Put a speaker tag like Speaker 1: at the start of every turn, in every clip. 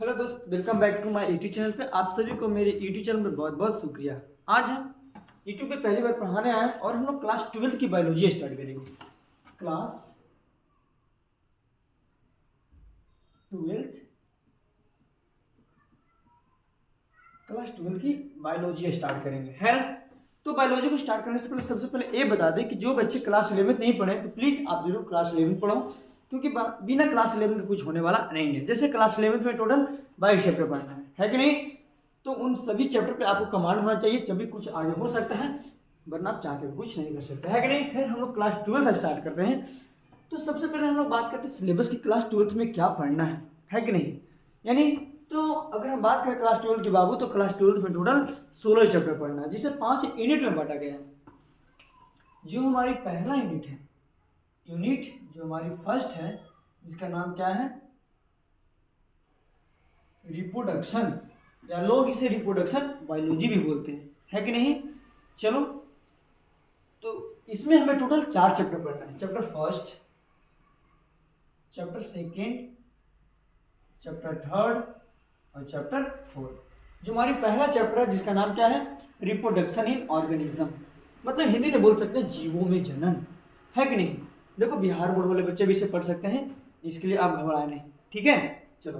Speaker 1: Hello दोस्त, welcome back to my YouTube channel पे। आप सभी को मेरे यूट्यूब चैनल पर बहुत बहुत शुक्रिया। आज हम यूट्यूब पे पहली बार पढ़ाने आए हैं और हम लोग क्लास 12 की बायोलॉजी स्टार्ट करेंगे। क्लास 12 की बायोलॉजी स्टार्ट करेंगे, है ना। तो बायोलॉजी को स्टार्ट करने से पहले सबसे पहले ये बता दें कि जो बच्चे क्लास 11 नहीं पढ़े तो प्लीज़ आप जरूर क्लास 11 पढ़ो, क्योंकि बिना क्लास 11 के कुछ होने वाला नहीं है। जैसे क्लास 11 में टोटल 22 चैप्टर पढ़ना है कि नहीं। तो उन सभी चैप्टर पे आपको कमांड होना चाहिए, तभी कुछ आगे हो सकता है, वरना आप चाह के कुछ नहीं कर सकते, है कि नहीं। फिर हम लोग क्लास 12 स्टार्ट करते हैं। तो सबसे पहले हम लोग बात करते हैं सिलेबस की, क्लास 12 में क्या पढ़ना है कि नहीं। यानी तो अगर हम बात करें क्लास 12 की बाबू, तो क्लास 12 में टोटल 16 चैप्टर पढ़ना है, जिसे 5 यूनिट में बांटा गया है। जो हमारी पहला यूनिट है, जो हमारी फर्स्ट है, जिसका नाम क्या है, रिप्रोडक्शन, या लोग इसे रिप्रोडक्शन बायोलॉजी भी बोलते हैं, है कि नहीं। चलो, तो इसमें हमें टोटल 4 चैप्टर पढ़ना है। Chapter first, chapter second, chapter third और चैप्टर फोर्थ। जो हमारी पहला चैप्टर है, जिसका नाम क्या है, रिप्रोडक्शन इन ऑर्गेनिज्म, मतलब हिंदी में बोल सकते हैं जीवों में जनन, है कि नहीं। देखो, बिहार बोर्ड वाले बच्चे भी इसे पढ़ सकते हैं, इसके लिए आप घबराए नहीं, ठीक है। चलो,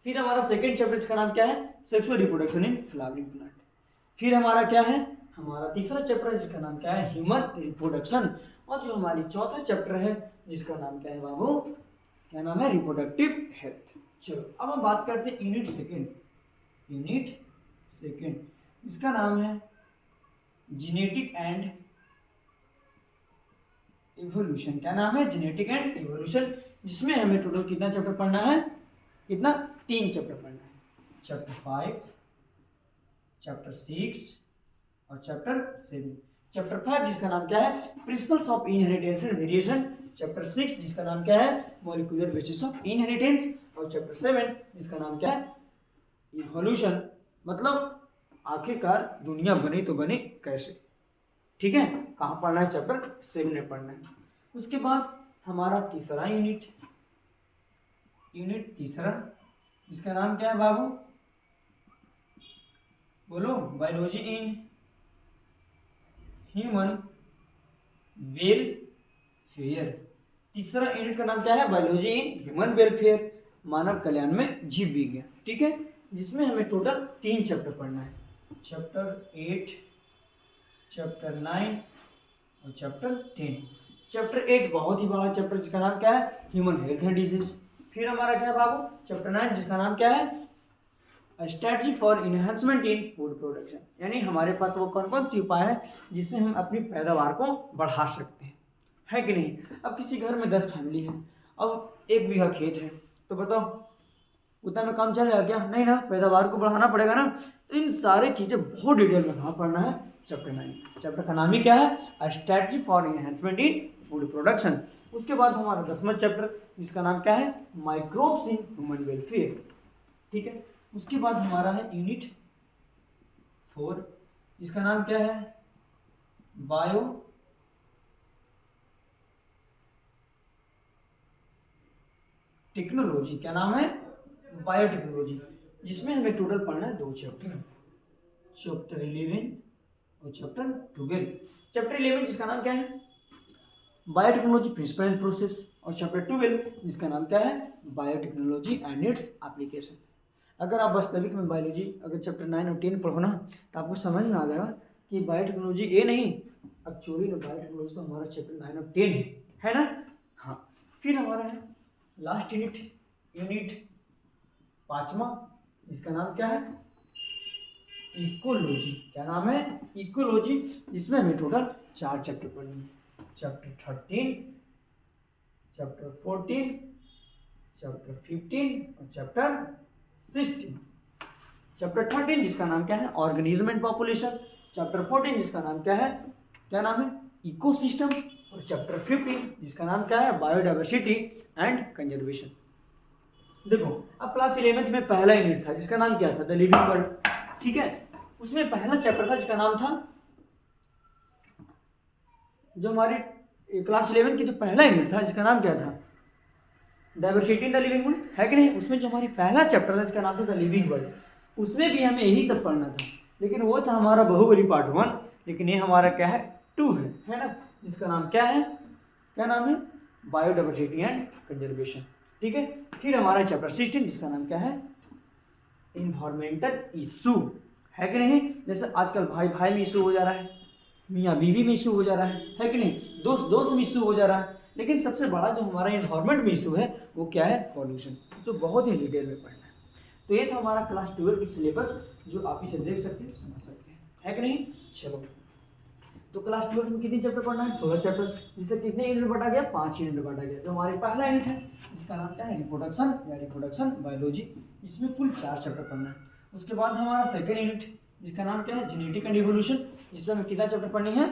Speaker 1: फिर हमारा सेकंड चैप्टर, जिसका नाम क्या है, sexual reproduction in flowering plant. फिर हमारा क्या है, हमारा तीसरा चैप्टर है, जिसका नाम क्या है, ह्यूमन रिप्रोडक्शन। और जो हमारी चौथा चैप्टर है, जिसका नाम क्या है बाबू, क्या नाम है, रिप्रोडक्टिव हेल्थ। चलो, अब हम बात करते हैं यूनिट सेकेंड, जिसका नाम है जेनेटिक एंड इवोल्यूशन। क्या नाम है, जेनेटिक एंड इवोल्यूशन, जिसमें हमें टोटल कितना चैप्टर पढ़ना है, कितना, 3 चैप्टर पढ़ना है। चैप्टर 5, चैप्टर 6 और चैप्टर 7। चैप्टर 5 जिसका नाम क्या है, principles of inheritance and variation. Chapter 6 जिसका नाम क्या है, मॉलिक्यूलर बेसिस ऑफ इनहेरिटेंस। और चैप्टर 7 जिसका नाम क्या है, इवोल्यूशन, मतलब आखिरकार दुनिया बनी तो बनी कैसे, ठीक है। कहाँ पढ़ना है, चैप्टर 7 में पढ़ना है। उसके बाद हमारा तीसरा यूनिट तीसरा, जिसका नाम क्या है बाबू, बोलो, बायोलॉजी इन ह्यूमन वेलफेयर। तीसरा यूनिट का नाम क्या है, बायोलॉजी इन ह्यूमन वेलफेयर, मानव कल्याण में जीव विज्ञान, ठीक है। जिसमें हमें टोटल 3 चैप्टर पढ़ना है। चैप्टर 8, चैप्टर 9 और चैप्टर 10। चैप्टर 8 बहुत ही बड़ा चैप्टर, जिसका नाम क्या है, ह्यूमन हेल्थ एंड डिजीज। फिर हमारा क्या है बाबू, चैप्टर 9, जिसका नाम क्या है, strategy for enhancement in food production, यानी हमारे पास वो कौन कौन सी उपाय है जिससे हम अपनी पैदावार को बढ़ा सकते हैं, है कि नहीं। अब किसी घर में 10 फैमिली है, अब 1 बीघा खेत है, तो बताओ उतना में काम चल जाएगा क्या, नहीं ना, पैदावार को बढ़ाना पड़ेगा ना। तो इन सारी चीज़ें बहुत डिटेल में कहाँ पढ़ना है, चैप्टर 9। चैप्टर का नाम ही क्या है, strategy for enhancement in food production. उसके बाद हमारा 10वां चैप्टर, जिसका नाम क्या है, माइक्रोब्स इन ह्यूमन वेलफेयर, ठीक है। उसके बाद हमारा है यूनिट 4, जिसका नाम क्या है, बायो टेक्नोलॉजी। क्या नाम है, बायोटेक्नोलॉजी, जिसमें हमें टोटल पढ़ना है 2 चैप्टर, चैप्टर 11 और चैप्टर 12। चैप्टर 11 जिसका नाम क्या है, बायोटेक्नोलॉजी प्रिंसिपल एंड प्रोसेस। और चैप्टर 12 जिसका नाम क्या है, बायोटेक्नोलॉजी एंड इट्स एप्लीकेशन। अगर आप वास्तविक में बायोलॉजी अगर चैप्टर 9 और 10 पढ़ो ना, तो आपको समझ में आ जाएगा कि बायोटेक्नोलॉजी ये नहीं, एक्चुअली में बायोटेक्नोलॉजी तो हमारा चैप्टर 9 और 10 है ना। हाँ, फिर हमारा है लास्ट यूनिट 5वां, जिसका नाम क्या है, इकोलॉजी। क्या नाम है, इकोलॉजी, जिसमें हमें टोटल 4 चैप्टर पढ़ने हैं। चैप्टर 13, चैप्टर 14, चैप्टर 15 और चैप्टर 16। चैप्टर 13 जिसका नाम क्या है, ऑर्गेनिज्म एंड पॉपुलेशन। चैप्टर 14 जिसका नाम क्या है, इकोसिस्टम। और चैप्टर 15 जिसका नाम क्या है, बायोडाइवर्सिटी एंड कंजर्वेशन। देखो, अब क्लास 11th में पहला यूनिट था, जिसका नाम क्या था, द लिविंग वर्ल्ड, ठीक है। उसमें पहला चैप्टर था, जिसका नाम था, जो हमारी क्लास 11 की जो पहला यूनिट था, जिसका नाम क्या था, diversity in the living world, है कि नहीं। उसमें जो हमारी पहला चैप्टर था जिसका नाम था द लिविंग वर्ल्ड, उसमें भी हमें यही सब पढ़ना था, लेकिन वो था हमारा बाहुबली पार्ट 1, लेकिन ये हमारा क्या है 2 है ना, जिसका नाम क्या है, क्या नाम है, बायोडाइवर्सिटी एंड कंजर्वेशन। ठीक है, फिर हमारा चैप्टर 16 जिसका नाम क्या है, इन्वायरमेंटल इशू, है कि नहीं। जैसे आजकल भाई भाई में इशू हो जा रहा है, मियाँ बीवी में इशू हो जा रहा है कि नहीं, दोस्त दोस्त में इशू हो जा रहा है, लेकिन सबसे बड़ा जो हमारा इन्वायरमेंट में इशू है वो क्या है, पॉल्यूशन, जो बहुत ही डिटेल में पढ़ना है। तो ये था हमारा क्लास 12 की सिलेबस, जो आप इसे देख सकते हैं, समझ सकते हैं, है कि नहीं। चलो, तो क्लास 12 में कितने चैप्टर पढ़ना है, 16 चैप्टर, जिससे कितने यूनिट बांटा गया, 5 यूनिट बांटा गया। जो हमारे पहला यूनिट है इसका नाम क्या है, रिप्रोडक्शन या रिप्रोडक्शन बायोलॉजी, इसमें कुल 4 चैप्टर पढ़ना है। उसके बाद हमारा सेकेंड यूनिट जिसका नाम क्या है, जेनेटिक एंड इवोल्यूशन, जिसमें हमें कितना चैप्टर पढ़नी है,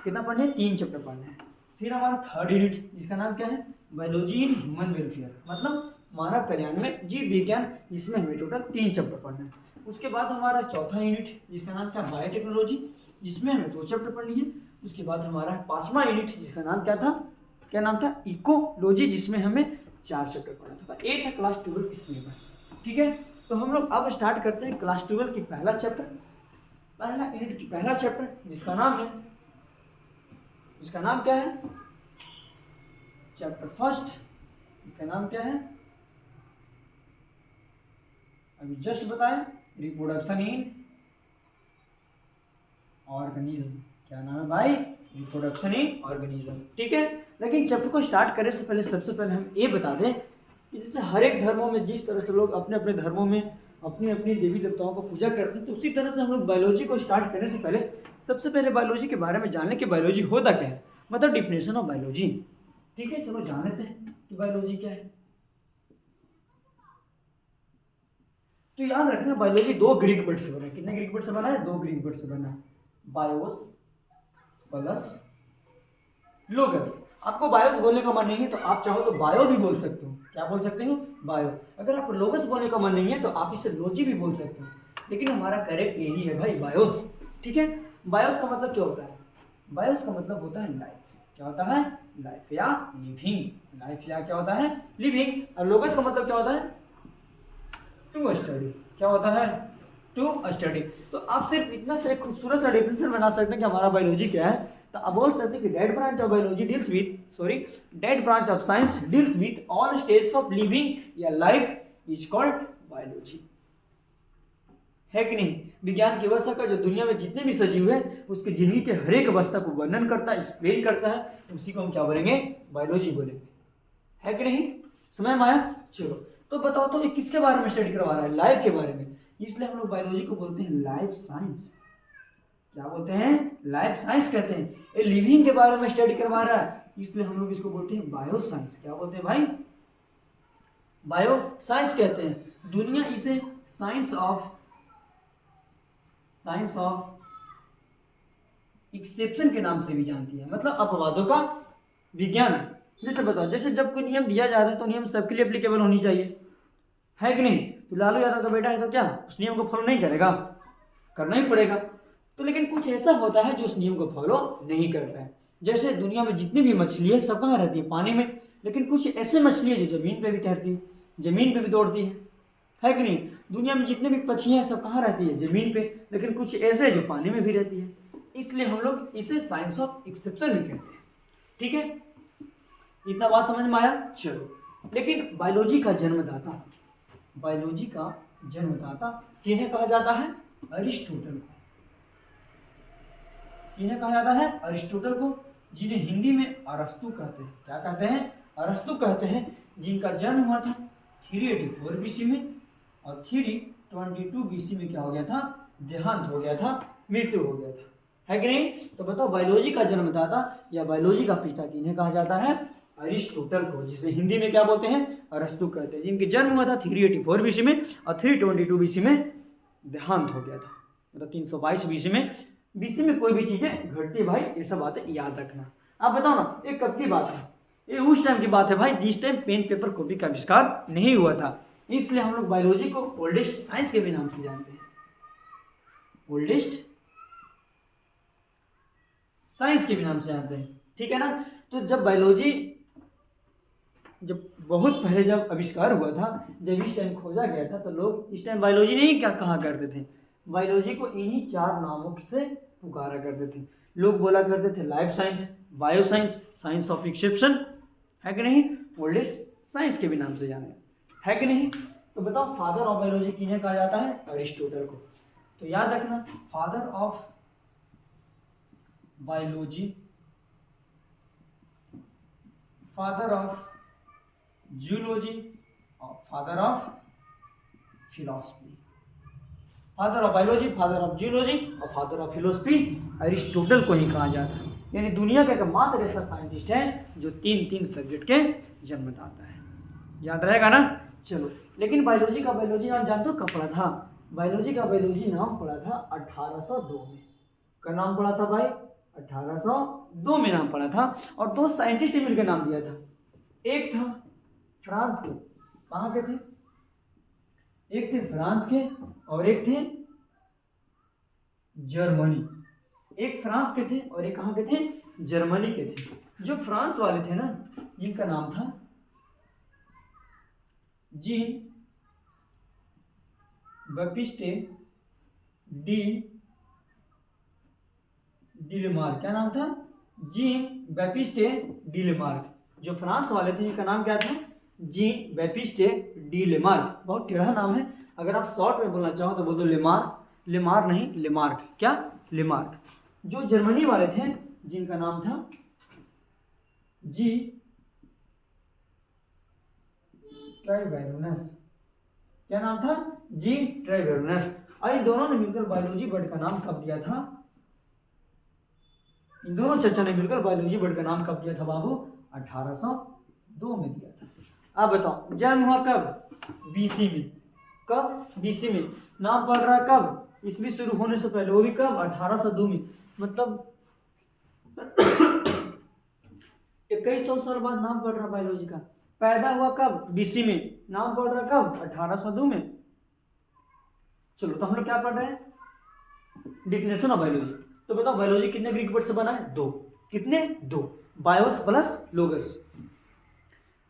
Speaker 1: कितना पढ़ने हैं, 3 चैप्टर पढ़ने हैं। फिर हमारा थर्ड यूनिट जिसका नाम क्या है, बायोलॉजी इन ह्यूमन वेलफेयर, मतलब मानव कल्याण में जीव विज्ञान, जिसमें हमें टोटल 3 चैप्टर पढ़ना है। उसके बाद हमारा चौथा यूनिट जिसका नाम क्या है, बायोटेक्नोलॉजी, जिसमें हमें 2 चैप्टर पढ़नी है। उसके बाद हमारा 5वां यूनिट जिसका नाम क्या था, क्या नाम था, इकोलॉजी, जिसमें हमें 4 चैप्टर पढ़ना था। ये था क्लास 12 की सिलेबस। ठीक है, तो हम लोग अब स्टार्ट करते हैं क्लास 12 की पहला चैप्टर, पहला यूनिट की पहला चैप्टर जिसका नाम है, जिसका नाम क्या है, चैप्टर फर्स्ट, इसका नाम क्या है, अभी जस्ट बताएं, रिप्रोडक्शन इन ऑर्गेनिज्म। क्या नाम है भाई, रिप्रोडक्शन इन ऑर्गेनिज्म। ठीक है, लेकिन चैप्टर को स्टार्ट करने से पहले सबसे पहले हम ये बता दें कि जैसे हर एक धर्मों में जिस तरह से लोग अपने अपने धर्मों में अपनी अपनी देवी देवताओं को पूजा करते हैं, तो उसी तरह से हम लोग बायोलॉजी को स्टार्ट करने से पहले सबसे पहले बायोलॉजी के बारे में जानने कि बायोलॉजी होता क्या है, मतलब डिफिनेशन ऑफ बायोलॉजी। ठीक है, चलो जान लेते हैं कि बायोलॉजी क्या है। तो याद रखना, बायोलॉजी 2 ग्रीक वर्ड से बना है। कितने ग्रीक वर्ड से बना है, 2 ग्रीक वर्ड से बना है, बायोस प्लस लोगस। आपको बायोस बोलने का मन नहीं है तो आप चाहो तो बायो भी बोल सकते हो, क्या बोल सकते हो, बायो। अगर आपको लोगस बोलने का मन नहीं है तो आप इसे लॉजी भी बोल सकते हो, लेकिन हमारा करेक्ट यही है भाई, बायोस। ठीक है, बायोस का मतलब क्या होता है, बायोस का मतलब होता है लाइफ। क्या होता है, लाइफ या लिविंग, लाइफ या क्या होता है, लिविंग। और लोगस का मतलब क्या होता है, टू स्टडी। क्या होता है, टू स्टडी। तो आप सिर्फ इतना से खूबसूरत सा डेफिनेशन बना सकते हैं कि हमारा बायोलॉजी क्या है। तो आप बोल सकते हैं कि that branch of biology deals with, sorry, that branch of science deals with all states of living या लाइफ इज कॉल्ड बायोलॉजी, है कि नहीं। विज्ञान की अवस्था का जो दुनिया में जितने भी सजीव है उसकी जिंदगी के हर एक अवस्था को वर्णन करता है, एक्सप्लेन करता है, उसी को हम क्या बोलेंगे, बायोलॉजी बोलेंगे, है कि नहीं, समझ में आया। चलो, तो बताओ तो ये किसके बारे में स्टडी करवा रहा है, लाइफ के बारे में, इसलिए हम लोग बायोलॉजी को बोलते हैं लाइफ साइंस। क्या बोलते हैं, लाइफ साइंस कहते हैं। ये लिविंग के बारे में स्टडी करवा रहा है, इसलिए हम लोग इसको बोलते हैं बायो साइंस। क्या बोलते हैं भाई, बायो साइंस कहते हैं। दुनिया इसे साइंस ऑफ एक्सेप्शन के नाम से भी जानती है, मतलब अपवादों का विज्ञान। जैसे बताओ, जैसे जब कोई नियम दिया जाता है तो नियम सबके लिए एप्लीकेबल होनी चाहिए, है कि नहीं। तो लालू यादव का बेटा है तो क्या उस नियम को फॉलो नहीं करेगा, करना ही पड़ेगा। तो लेकिन कुछ ऐसा होता है जो उस नियम को फॉलो नहीं करता है। जैसे दुनिया में जितनी भी मछली है सब कहाँ रहती है, पानी में, लेकिन कुछ ऐसे मछली है जो जमीन पे भी तैरती है, जमीन पे भी दौड़ती है कि नहीं। दुनिया में जितने भी पक्षी हैं सब कहाँ रहती है, जमीन पे, लेकिन कुछ ऐसे जो पानी में भी रहती है। इसलिए हम लोग इसे साइंस ऑफ एक्सेप्शन भी कहते हैं। ठीक है, इतना बात समझ में आया। चलो, लेकिन बायोलॉजी का जन्मदाता, बायोलॉजी का जन्मदाता किन्हें कहा जाता है, अरिस्टोटल को। किन्हें कहा जाता है, अरिस्टोटल को, जिन्हें हिंदी में अरस्तु कहते हैं। क्या कहते हैं, अरस्तु कहते हैं, जिनका जन्म हुआ था 384 बीसी में और 322 बीसी में क्या हो गया था, देहांत हो गया था, मृत्यु हो गया था, है कि नहीं। तो बताओ, बायोलॉजी का जन्मदाता या बायोलॉजी का पिता किन्हें कहा जाता है, अरिस्टोटल को, जिसे हिंदी में क्या बोलते हैं, अरस्तु कहते हैं, जिनके जन्म हुआ था 384 बीसी में और 322 बीसी में देहांत हो गया था, मतलब 322 बीसी में कोई भी चीजें घटती है भाई, ये सब बातें याद रखना। आप बताओ ना, ये कब की बात है, ये उस टाइम की बात है भाई जिस टाइम पेन पेपर कॉपी का आविष्कार नहीं हुआ था। इसलिए हम लोग बायोलॉजी को ओल्डेस्ट साइंस के भी नाम से जानते हैं, ओल्डेस्ट साइंस के भी नाम से जानते हैं। ठीक है ना। तो जब बायोलॉजी जब बहुत पहले जब आविष्कार हुआ था, जब इस टाइम खोजा गया था, तो लोग इस टाइम बायोलॉजी नहीं क्या कहा करते थे, बायोलॉजी को इन्हीं 4 नामों से पुकारा करते थे। लोग बोला करते थे life science, bio science, science of exception, है कि नहीं, ओल्डेस्ट साइंस के भी नाम से जाने, है कि नहीं। तो बताओ फादर ऑफ बायोलॉजी किन्हें कहा जाता है, अरिस्टोटल को। तो याद रखना, father of biology, father of zoology और father of philosophy. Father of biology, father of zoology और फादर ऑफ फिलॉसफी अरिस्टोटल को ही कहा जाता है। यानी दुनिया का एकमात्र ऐसा साइंटिस्ट है जो 3 सब्जेक्ट के जन्मदाता है। याद रहेगा ना। चलो, लेकिन बायोलॉजी का बायोलॉजी नाम जानते हो कब पड़ा था? बायोलॉजी का बायोलॉजी नाम पड़ा था 1802 में। का नाम पड़ा था भाई? 1802 में नाम पड़ा था। और 2 साइंटिस्ट ने मिलकर नाम दिया था। एक था फ्रांस के, कहाँ के थे? एक थे फ्रांस के और एक थे जर्मनी। एक फ्रांस के थे और एक कहाँ के थे? जर्मनी के थे। जो फ्रांस वाले थे ना, जिनका नाम था जीन बैप्टिस्टे डी लेमार्क। क्या नाम था? Gene Baptiste D Lamarck. जो फ्रांस वाले थे जिनका नाम क्या था? Gene Baptiste D Lamarck. बहुत टेढ़ा नाम है, अगर आप शॉर्ट में बोलना चाहो तो बोल दो लेमार। लेमार नहीं, लेमार्क। क्या? लेमार्क। जो जर्मनी वाले थे जिनका नाम था जी ट्राइवेरोनस। क्या नाम था? जी ट्राइवेरोनस। और इन दोनों ने मिलकर बायोलॉजी वर्ड का नाम कब दिया था? इन दोनों चर्चा ने मिलकर बायोलॉजी वर्ड का नाम कब दिया था बाबू? 1802 में दिया था। अब बताओ जन्म हुआ कब? बीसी में। कब? बीसी में। नाम पढ़ रहा कब? ईस्वी शुरू होने से पहले, वो भी कब? 1802 में। मतलब 2100 साल बाद नाम पढ़ रहा बायोलॉजी का। पैदा हुआ कब? बीसी में। नाम पढ़ रहा कब? 1802 में। चलो, तो हम लोग क्या पढ़ रहे हैं? Definition of biology. तो बताओ बायोलॉजी कितने ग्रीक वर्ड से बना है? 2। कितने? 2। BIOS plus लोगस।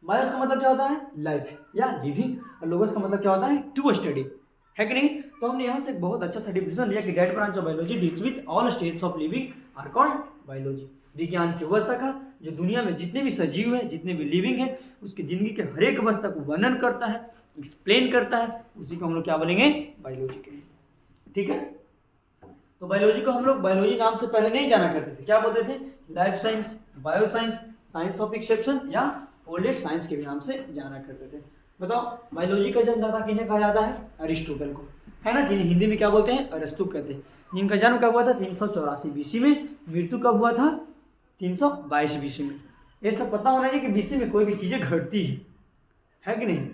Speaker 1: बायोस का मतलब क्या होता है? लाइफ या लिविंग, और लोगस का मतलब क्या होता है? टू स्टडी, है कि नहीं। तो हमने यहाँ से बहुत अच्छा सा डिफिनेशन लिया कि that branch of biology deals with all stages of living are called biology. विज्ञान की वह शाखा जो दुनिया में जितने भी सजीव है, जितने भी लिविंग है, उसकी जिंदगी के हर एक अवस्था को वर्णन करता है, एक्सप्लेन करता है, उसी को हम लोग क्या बोलेंगे? बायोलॉजी कहेंगे। ठीक है। तो बायोलॉजी को हम लोग बायोलॉजी नाम से पहले नहीं जाना करते थे। क्या बोलते थे? Life science, bio science, science of exception या ओल्डेस्ट साइंस के भी नाम से जाना करते थे। बताओ बायोलॉजी का जन्मदाता किन्हें कहा जाता है? अरिस्टोटल को, है ना, जिन्हें हिंदी में क्या बोलते हैं? अरस्तु कहते हैं। जिनका जन्म कब हुआ था? 384 बीसी में। मृत्यु कब हुआ था? 322 बीसी में। ये सब पता होना चाहिए कि बीसी में कोई भी चीजें घटती है कि नहीं।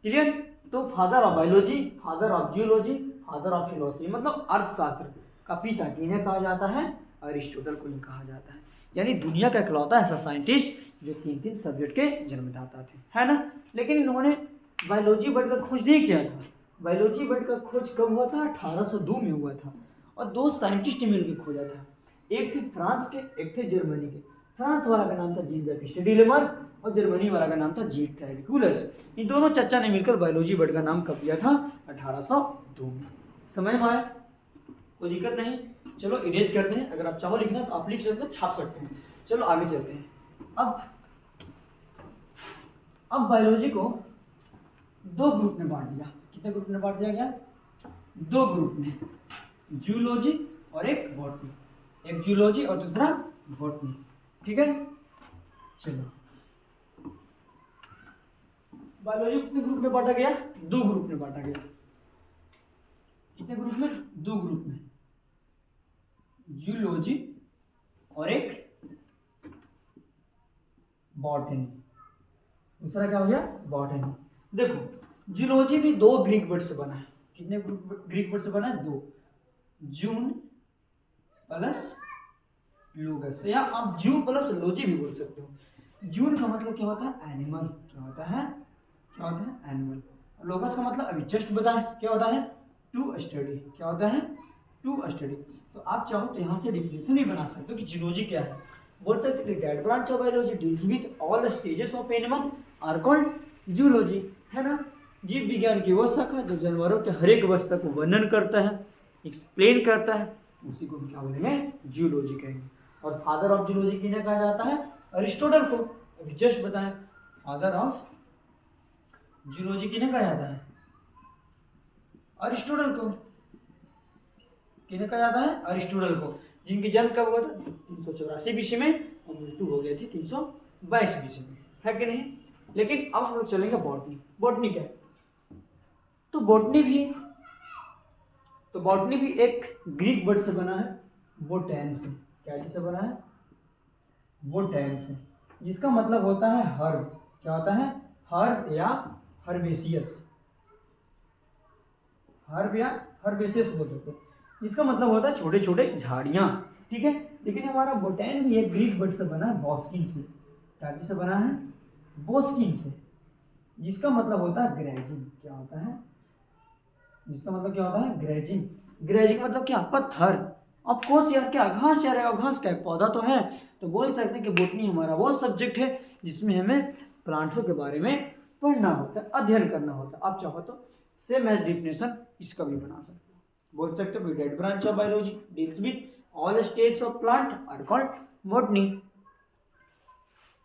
Speaker 1: क्लियर। तो father of biology, father of geology, father of philosophy, मतलब अर्थशास्त्र का पिता किन्हें कहा जाता है? अरिस्टोटल को ही कहा जाता है। यानी दुनिया का इकलौता ऐसा साइंटिस्ट जो 3 सब्जेक्ट के जन्मदाता थे, है ना। लेकिन इन्होंने बायोलॉजी वर्ड का खोज नहीं किया था। बायोलॉजी वर्ड का खोज कब हुआ था? 1802 में हुआ था। और 2 साइंटिस्ट ने मिलकर खोजा था। एक थे फ्रांस के, एक थे जर्मनी के। फ्रांस वाला का नाम था जीन बैप्टिस्टे डी लेमार्क और जर्मनी वाला का नाम था जी ट्राइविकुलस। इन दोनों चर्चा ने मिलकर बायोलॉजी वर्ड का नाम कब दिया था? 1802 में। समझ में आया? कोई दिक्कत नहीं। चलो इरेज करते हैं। अगर आप चाहो लिखना तो आप लिख सकते हैं, छाप सकते हैं। चलो आगे चलते हैं। अब बायोलॉजी को 2 ग्रुप में बांट दिया। कितने ग्रुप में बांट दिया गया? 2 ग्रुप में, जूलॉजी और एक बॉटनी। एक जूलॉजी और दूसरा बॉटनी। ठीक है। चलो बायोलॉजी कितने ग्रुप में बांटा गया? 2 ग्रुप में बांटा गया। कितने ग्रुप में? 2 ग्रुप में, जूलॉजी और एक बॉटनी। दूसरा क्या हो गया? बॉटनी। देखो जूलॉजी भी 2 ग्रीक वर्ड से बना है। कितने ग्रीक वर्ड से बना है? 2। जून प्लस लोगस, या आप जू प्लस लॉजी भी बोल सकते हो। जून का मतलब क्या होता है? एनिमल। क्या होता है? क्या होता है? एनिमल। लोगस का मतलब अभी जस्ट बताएं क्या होता है? To study. क्या होता है? To study. तो आप चाहो तो यहाँ से डिफिनेशन भी बना सकते हो कि जूलॉजी क्या है। बोल सकते हैं कि that branch of biology deals with all the stages of animal are called zoology, है ना। जीव विज्ञान की वो शाखा जो जानवरों के हर एक अवस्था को वर्णन करता है, एक्सप्लेन करता है, उसी को क्या बोलेंगे, जूलॉजी कहेंगे। और फादर ऑफ जूलॉजी किन्हें कहा जाता है, अरिस्टोटल को। अभी जस्ट बताएं, फादर ऑफ जूलॉजी किन्हें कहा जाता है, अरिस्टोटल को। किन्हें कहा जाता है, अरिस्टोटल को, जिनकी जन्म कब हुआ था, 384 बीसी में, और मृत्यु हो गई थी 322 बीसी में, है कि नहीं। लेकिन अब हम लोग चलेंगे बॉटनी। बॉटनी क्या है, तो बॉटनी भी एक ग्रीक वर्ड से बना है, बोटैन से। क्या चीज से बना है, बोटैन से, जिसका मतलब होता है हर्ब। क्या होता है, हर्ब या हर्बेसियस, हर्ब या हर्बेसियस बोल सकते हो, जिसका मतलब होता है छोटे छोटे झाड़ियाँ, ठीक है। लेकिन हमारा बोटैन भी एक ग्रीक वर्ड से बना है, बॉस्किन से। क्या चीज से बना है, बोस्किन से, जिसका मतलब होता है ग्रेजिंग। क्या होता है, जिसका मतलब क्या होता है, ग्रेजिंग। ग्रेजिंग मतलब क्या, पत्थर। ऑफ कोर्स यार, क्या घास चाह रहा है, घास का एक पौधा तो है। तो बोल सकते हैं कि बोटनी हमारा वो सब्जेक्ट है जिसमें हमें प्लांट्सों के बारे में पढ़ना होता है, अध्ययन करना होता है। आप चाहो तो सेम एज डिफिनेशन इसका भी बना सकते हो। बोल सकते हो that branch of biology deals with all stage of plant are called botany.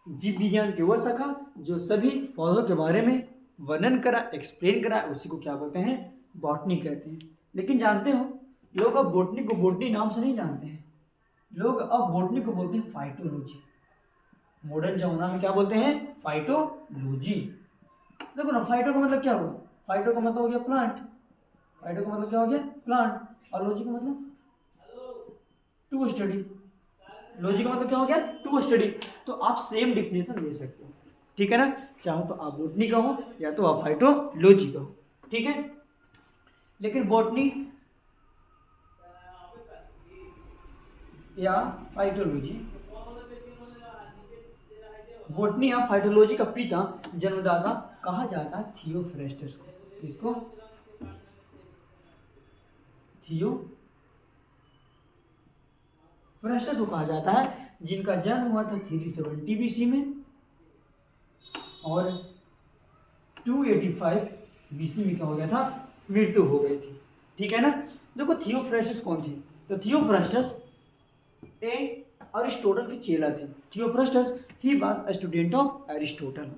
Speaker 1: जीव विज्ञान की वो शाखा जो सभी पौधों के बारे में वर्णन करा, एक्सप्लेन करा, उसी को क्या बोलते हैं, बॉटनी कहते हैं। लेकिन जानते हो, लोग अब बॉटनी को बॉटनी नाम से नहीं जानते हैं, लोग अब बॉटनी को बोलते हैं फाइटोलॉजी। मॉडर्न जमाना में क्या बोलते हैं, फाइटोलॉजी। देखो ना, फाइटो का मतलब क्या हुआ, फाइटो का मतलब हो गया प्लांट, फाइटो का मतलब क्या हो गया, प्लांट, और लॉजी का मतलब टू स्टडी, लॉजी का मतलब क्या हो गया, टू स्टडी। तो आप सेम डिफिनेशन ले सकते हो, ठीक है ना। चाहो तो आप बॉटनी कहो या तो आप फाइटोलॉजी कहो, ठीक है। लेकिन बॉटनी या फाइटोलॉजी, बॉटनी या फाइटोलॉजी का पिता, जन्मदाता कहा जाता है थियोफ्रेस्टस को। किसको, थियोफ्रेस्टस को कहा जाता है, जिनका जन्म हुआ था 370 बीसी में और 285 बीसी में क्या हो गया था, मृत्यु हो गई थी, ठीक है ना। देखो थियोफ्रेस्टस कौन थे, तो थियोफ्रेस्टस ए अरिस्टोटल के चेला थे। Theophrastus he was a student of Aristotle,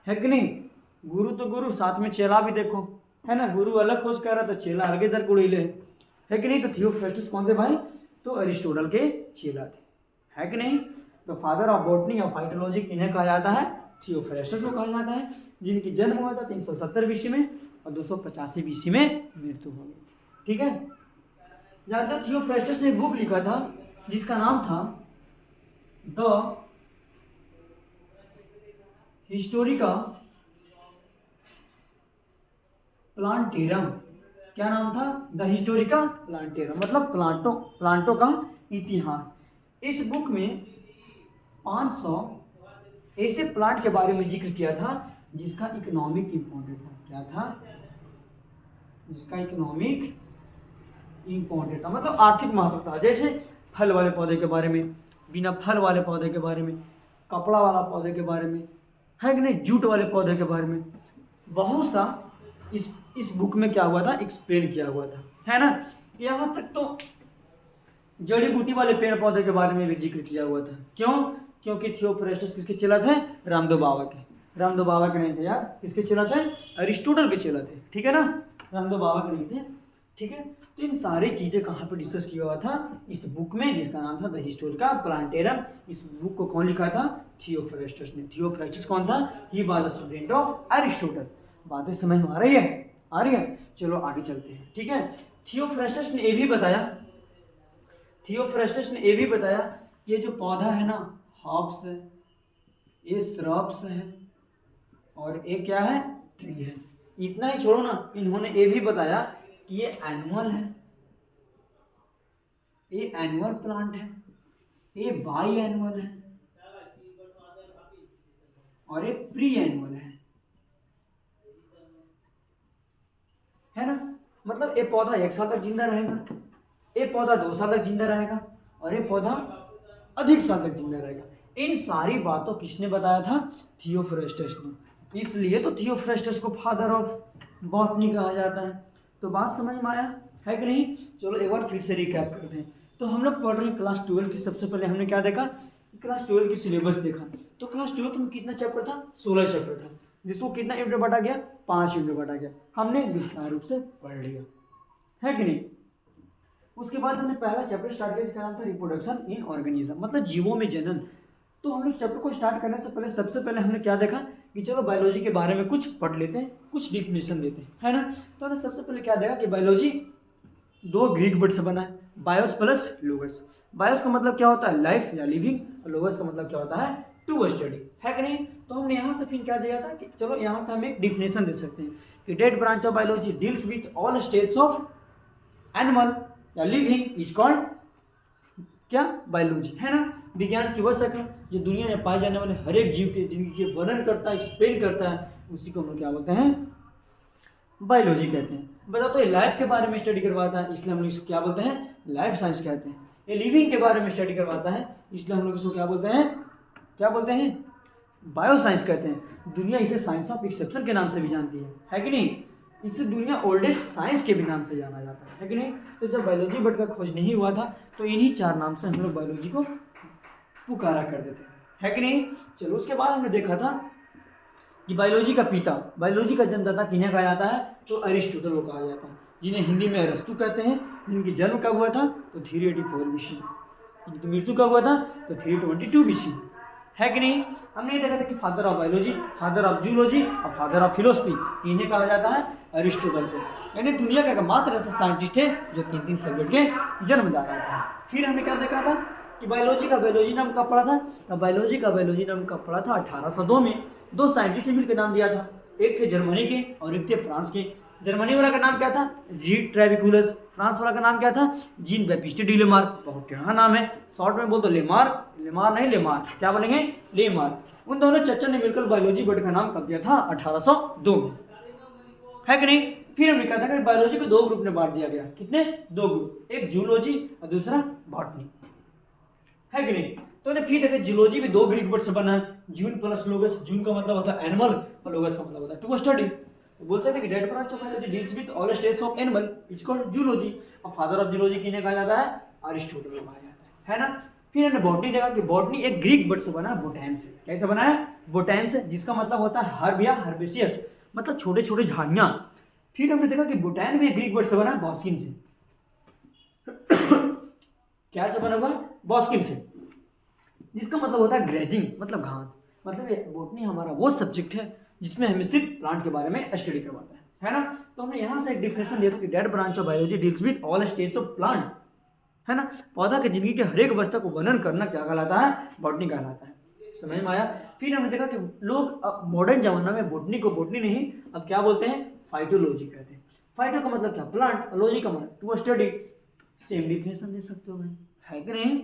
Speaker 1: है कि नहीं। गुरु तो गुरु, साथ में चेला भी देखो, है ना। गुरु अलग खोज कर रहा तो चेला अलग इधर उड़ीले, है कि नहीं। तो थियोफ्रेस्टस कौन थे भाई, तो अरिस्टोटल के चेला थे, है कि नहीं। तो फादर ऑफ बॉटनी और फाइटोलॉजी किन्हें कहा जाता है, थियोफ्रेस्टस को कहा जाता है, जिनकी जन्म हुआ था 370 बीसी में और 285 बीसी में मृत्यु हो गई, ठीक है। जानते हो थियोफ्रेस्टस ने एक बुक लिखा था जिसका नाम था द हिस्टोरिका प्लांटेरम। क्या नाम था, द हिस्टोरिका प्लांटेरम, मतलब प्लांटों का इतिहास। इस बुक में 500 ऐसे प्लांट के बारे में जिक्र किया था जिसका इकोनॉमिक इंपॉर्टेंट था। क्या था, जिसका इकोनॉमिक इंपॉर्टेंट था, मतलब आर्थिक महत्व था। जैसे फल वाले पौधे के बारे में, बिना फल वाले पौधे के बारे में, कपड़ा वाला पौधे के बारे में, है कि नहीं, जूट वाले पौधे के बारे में, बहुत सा इस बुक में क्या हुआ था, एक्सप्लेन किया हुआ था, है ना। यहाँ तक तो जड़ी बूटी वाले पेड़ पौधे के बारे में भी जिक्र किया हुआ था। क्यों, क्योंकि थियोफ्रेस्टस किसके चेला थे, रामदेव बाबा के। रामदेव बाबा के नहीं थे यार, किसके चेला थे, अरिस्टोटल के चेला थे, ठीक है ना, रामदेव बाबा के नहीं थे, ठीक है। तो इन सारी चीज़ें कहाँ पर डिस्कस किया हुआ था, इस बुक में, जिसका नाम था द हिस्टोरिका प्लांटेरम। इस बुक को कौन लिखा था, थियोफ्रेस्टस ने। थियोफ्रेस्टस कौन था, he was a student of Aristotle. बातें समझ में आ रही है, आ रही है। चलो आगे चलते हैं, ठीक है। थियोफ्रेस्टस ने ये भी बताया, थियोफ्रेस्टस ने ये भी बताया कि ये जो पौधा है ना, हर्ब्स है, ये श्रब्स है, और ये क्या है, ट्री है। इतना ही छोड़ो ना, इन्होंने ये भी बताया कि ये एनुअल है, ये एनुअल प्लांट है, ये बाई एनुअल है, और ये प्री एनुअल है ना। मतलब ये पौधा 1 साल तक जिंदा रहेगा, ये पौधा 2 साल तक जिंदा रहेगा, और ये पौधा अधिक साल तक जिंदा रहेगा। इन सारी बातों किसने बताया था? थियोफ्रास्टस ने। इसलिए तो थियोफ्रास्टस को फादर ऑफ बॉटनी कहा जाता है। तो बात समझ में आया है कि नहीं? चलो एक बार फिर से रिकैप करते हैं। तो हम लोग पढ़ रहे हैं क्लास 12 की। सबसे पहले हमने क्या देखा? क्लास 12 की सिलेबस देखा। तो क्लास 12 में कितना चैप्टर था? 16 चैप्टर था, जिसको कितना यूनिट में बांटा गया? 5 यूनिट में बांटा गया। हमने विस्तार रूप से पढ़ लिया, है कि नहीं? उसके बाद हमने पहला चैप्टर स्टार्ट किया जिसका नाम था रिप्रोडक्शन इन ऑर्गेनिज्म, मतलब जीवों में जनन। तो हम लोग चैप्टर को स्टार्ट करने से पहले सबसे पहले हमने क्या देखा कि चलो बायोलॉजी के बारे में कुछ पढ़ लेते हैं, कुछ डिफिनेशन देते हैं, है ना? तो हमने सबसे पहले क्या देखा कि बायोलॉजी 2 ग्रीक वर्ड से बना है, बायोस प्लस लोगस। बायोस का मतलब क्या होता है? लाइफ या लिविंग, और लोगस का मतलब क्या होता है? टू स्टडी, है कि नहीं? तो हमने यहाँ से फिर क्या दिया था कि चलो यहाँ से हम एक डिफिनेशन दे सकते हैं कि that branch of biology deals with all states of animal या लिविंग इज कॉल्ड क्या? बायोलॉजी, है ना? विज्ञान की वह शाखा जो दुनिया में पाए जाने वाले हर एक जीव के जिंदगी के वर्णन करता है, एक्सप्लेन करता है, उसी को हम लोग क्या बोलते हैं? बायोलॉजी कहते हैं। बता तो ये लाइफ के बारे में स्टडी करवाता है, इसलिए हम लोग इसको क्या बोलते हैं? लाइफ साइंस कहते हैं। ये लिविंग के बारे में स्टडी करवाता है, इसलिए हम लोग इसको क्या बोलते हैं? क्या बोलते हैं? बायो साइंस कहते हैं। दुनिया इसे साइंस ऑफ एक्सेप्शन के नाम से भी जानती है कि नहीं? इसे दुनिया ओल्डेस्ट साइंस के भी नाम से जाना जाता है कि नहीं? तो जब बायोलॉजी वर्ड का खोज नहीं हुआ था तो इन्हीं 4 नाम से हम लोग बायोलॉजी को पुकारा करते थे, है कि नहीं? चलो उसके बाद हमने देखा था कि बायोलॉजी का पिता, बायोलॉजी का जन्मदाता किन्हें कहा जाता है? तो अरिस्टोटल को कहा जाता है, जिन्हें हिंदी में अरस्तु कहते हैं। जिनकी जन्म कब हुआ था? तो 384 बीसी। इनकी मृत्यु कब हुआ था? तो 322 बीसी, है कि नहीं? हमने ये देखा था कि father of biology, father of zoology और फादर ऑफ फिलोसफी इन्हें कहा जाता है अरिस्टोटल को। यानी दुनिया का एकमात्र ऐसा साइंटिस्ट है जो 3 सब्जेक्ट के जन्मदाता था। फिर हमने क्या देखा था कि बायोलॉजी का बायोलॉजी नाम कब पड़ा था? तो बायोलॉजी का बायोलॉजी नाम कब पड़ा था? 1802 में। 2 साइंटिस्ट ने मिलकर नाम दिया था, एक थे जर्मनी के और एक थे फ्रांस के। जर्मनी वाला का नाम क्या था? जी ट्रेविकुलस। फ्रांस वाला का नाम क्या था? Jean Baptiste de Lamarck. बहुत टेढ़ा नाम है, शॉर्ट में बोल दो लेमार, लेमार नहीं लेमार, क्या बोलेंगे? लेमार। उन दोनों चचा ने मिलकर बायोलॉजी वर्ड का नाम कब दिया था? 1802 में, है कि नहीं? फिर हमने कहा था कि बायोलॉजी को 2 ग्रुप में बांट दिया गया। कितने? 2 ग्रुप, एक जूलॉजी और दूसरा बॉटनी, है कि नहीं? तो ने फिर देखा जूलॉजी भी 2 ग्रीक वर्ड से बना है, जून प्लस लोगस। जून का मतलब होता है एनिमल और लोगस का मतलब होता है टू स्टडी। तो बोल सकते हैं कि that branch of biology deals with all states of animal is called zoology. और फादर ऑफ जूलॉजी किन्हें कहा जाता है? अरिस्टोटल को कहा जाता है ना? फिर हमने बॉटनी देखा कि बॉटनी एक ग्रीक वर्ड से बना है, बोटैन से। कैसे बना है? बोटैन से, जिसका मतलब होता है हर्ब या हर्बेसियस, मतलब छोटे छोटे झाड़ियां। फिर हमने देखा कि बोटैन भी एक ग्रीक वर्ड से बना है, बॉस्किन से। क्या से बना हुआ? बॉस्किन से, जिसका मतलब होता है ग्रेजिंग, मतलब घास। मतलब बोटनी हमारा वो सब्जेक्ट है जिसमें हमें सिर्फ प्लांट के बारे में स्टडी करवाता है ना? तो हमने यहाँ से एक डिफिनेशन दिया था कि that branch of biology deals with all stage of plant, है ना? पौधा के जिंदगी के हर एक अवस्था को वर्णन करना क्या कहलाता है? बॉटनी कहलाता है। समझ में आया? फिर हमने देखा कि लोग अब मॉडर्न जमाना में बॉटनी को बॉटनी नहीं, अब क्या बोलते हैं? फाइटोलॉजी कहते हैं। फाइटो का मतलब क्या? प्लांट, लॉजी का मतलब टू स्टडी। सेम डिफिनेशन दे सकते हो भाई, है कि नहीं?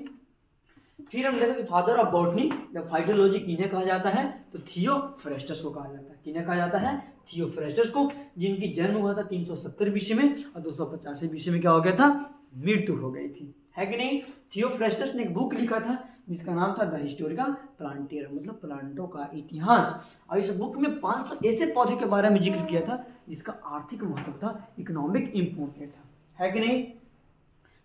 Speaker 1: फिर हम देखा कि फादर ऑफ बॉटनी या फाइटोलॉजी किन्हें कहा जाता है? तो थियोफ्रास्टस को कहा जाता है। किन्हें कहा जाता है? थियोफ्रास्टस को, जिनकी जन्म हुआ था 370 बीसी में और 285 बीसी में क्या हो गया था? मृत्यु हो गई थी, है कि नहीं? थियोफ्रास्टस ने एक बुक लिखा था जिसका नाम था द हिस्टोरिका प्लांटेरम, मतलब प्लांटों का इतिहास। और इस बुक में 500 ऐसे पौधे के बारे में जिक्र किया था जिसका आर्थिक महत्व था, इकोनॉमिक इम्पोर्टेंट था, है कि नहीं?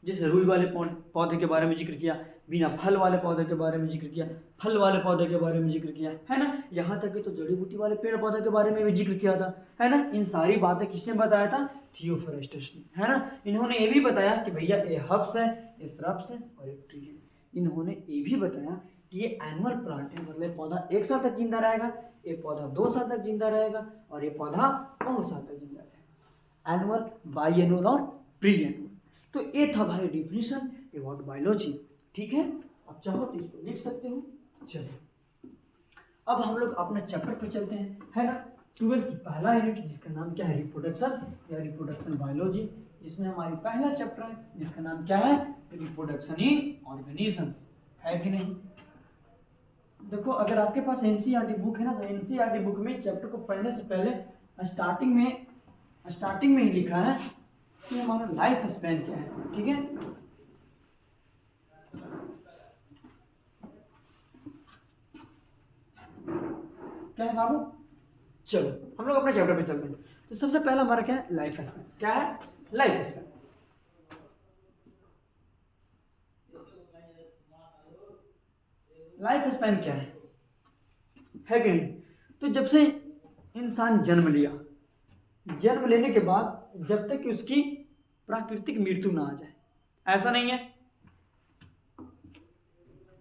Speaker 1: जैसे रुई वाले पौधे के बारे में जिक्र किया, बिना फल वाले पौधे के बारे में जिक्र किया, फल वाले पौधे के बारे में जिक्र किया, है ना? यहाँ तक कि तो जड़ी बूटी वाले पेड़ पौधे के बारे में भी जिक्र किया था, है ना? इन सारी बातें किसने बताया था? थियोफ्रास्टस ने, है ना? इन्होंने ये भी बताया कि भैया ये हर्ब्स है, ये श्रब्स है और एक ट्री है। इन्होंने ये भी बताया कि ये एनुअल प्लांट है, मतलब पौधा 1 साल तक जिंदा रहेगा, ये पौधा 2 साल तक जिंदा रहेगा और ये पौधा बहुत साल तक जिंदा रहेगा। एनुअल, बाई एनुअल और प्री एनुअल। तो ये था भाई डिफिनेशन अबाउट बायोलॉजी, ठीक है? अब चाहो तो इसको लिख सकते हो। चलो अब हम लोग अपने चैप्टर पे चलते हैं, है ना? 12 की पहला यूनिट जिसका नाम क्या है? रिप्रोडक्शन या रिप्रोडक्शन बायोलॉजी, जिसमें हमारी पहला चैप्टर है जिसका नाम क्या है? रिप्रोडक्शन इन ऑर्गेनिज्म, है कि नहीं? देखो अगर आपके पास एनसीईआरटी बुक है ना, तो एनसीईआरटी बुक में चैप्टर को पढ़ने से पहले स्टार्टिंग में ही लिखा है कि हमारा लाइफ स्पैन क्या है, ठीक है? क्या है बाबू? चलो हम लोग अपने चैप्टर पे चलते हैं। तो सबसे पहला हमारा क्या है? Life span. क्या है? Life span. लाइफ स्पैन क्या है कि नहीं? तो जब से इंसान जन्म लिया, जन्म लेने के बाद जब तक कि उसकी प्राकृतिक मृत्यु ना आ जाए, ऐसा नहीं है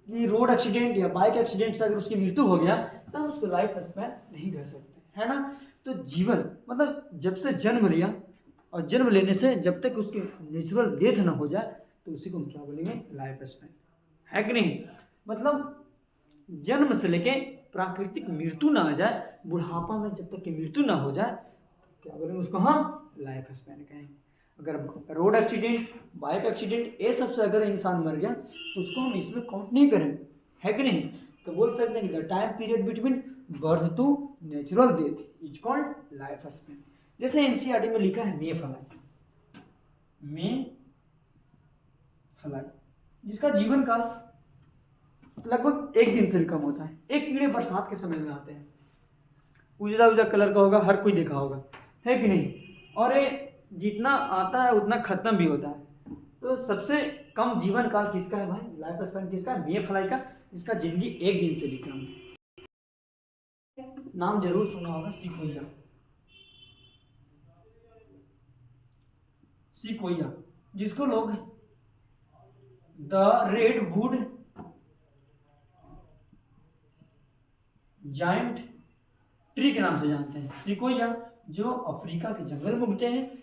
Speaker 1: कि रोड एक्सीडेंट या बाइक एक्सीडेंट से अगर उसकी मृत्यु हो गया तब उसको लाइफ स्पैन नहीं कह सकते, है ना। तो जीवन मतलब जब से जन्म लिया और जन्म लेने से जब तक उसकी नेचुरल डेथ ना हो जाए तो उसी को हम क्या बोलेंगे? लाइफ स्पैन, है कि नहीं। मतलब जन्म से लेके प्राकृतिक मृत्यु ना आ जाए, बुढ़ापा में जब तक की मृत्यु ना हो जाए, क्या बोलेंगे उसको? हम लाइफ स्पैन कहेंगे। अगर रोड एक्सीडेंट, बाइक एक्सीडेंट, ये सबसे अगर इंसान मर गया तो उसको हम इसमें काउंट नहीं करेंगे, है कि नहीं। तो बोल सकते हैं कि the time period between birth to natural death is called life span. जैसे एनसीईआरटी में लिखा है मे फ्लाई, मे फ्लाई, जिसका जीवन काल लगभग 1 दिन से भी कम होता है। एक कीड़े बरसात के समय में आते हैं, उजला उजला कलर का होगा, हर कोई देखा होगा, है कि नहीं। और ये जितना आता है उतना खत्म भी होता है। तो सबसे कम जीवन काल किसका है भाई? लाइफ स्पैन किसका है? मे फ्लाई का, जिसका जिंदगी 1 दिन से भी कम है। नाम जरूर सुना होगा, सिकोया। सिकोया, जिसको लोग द रेडवुड जायंट ट्री के नाम से जानते हैं। सिकोया जो अफ्रीका के जंगल में उगते हैं,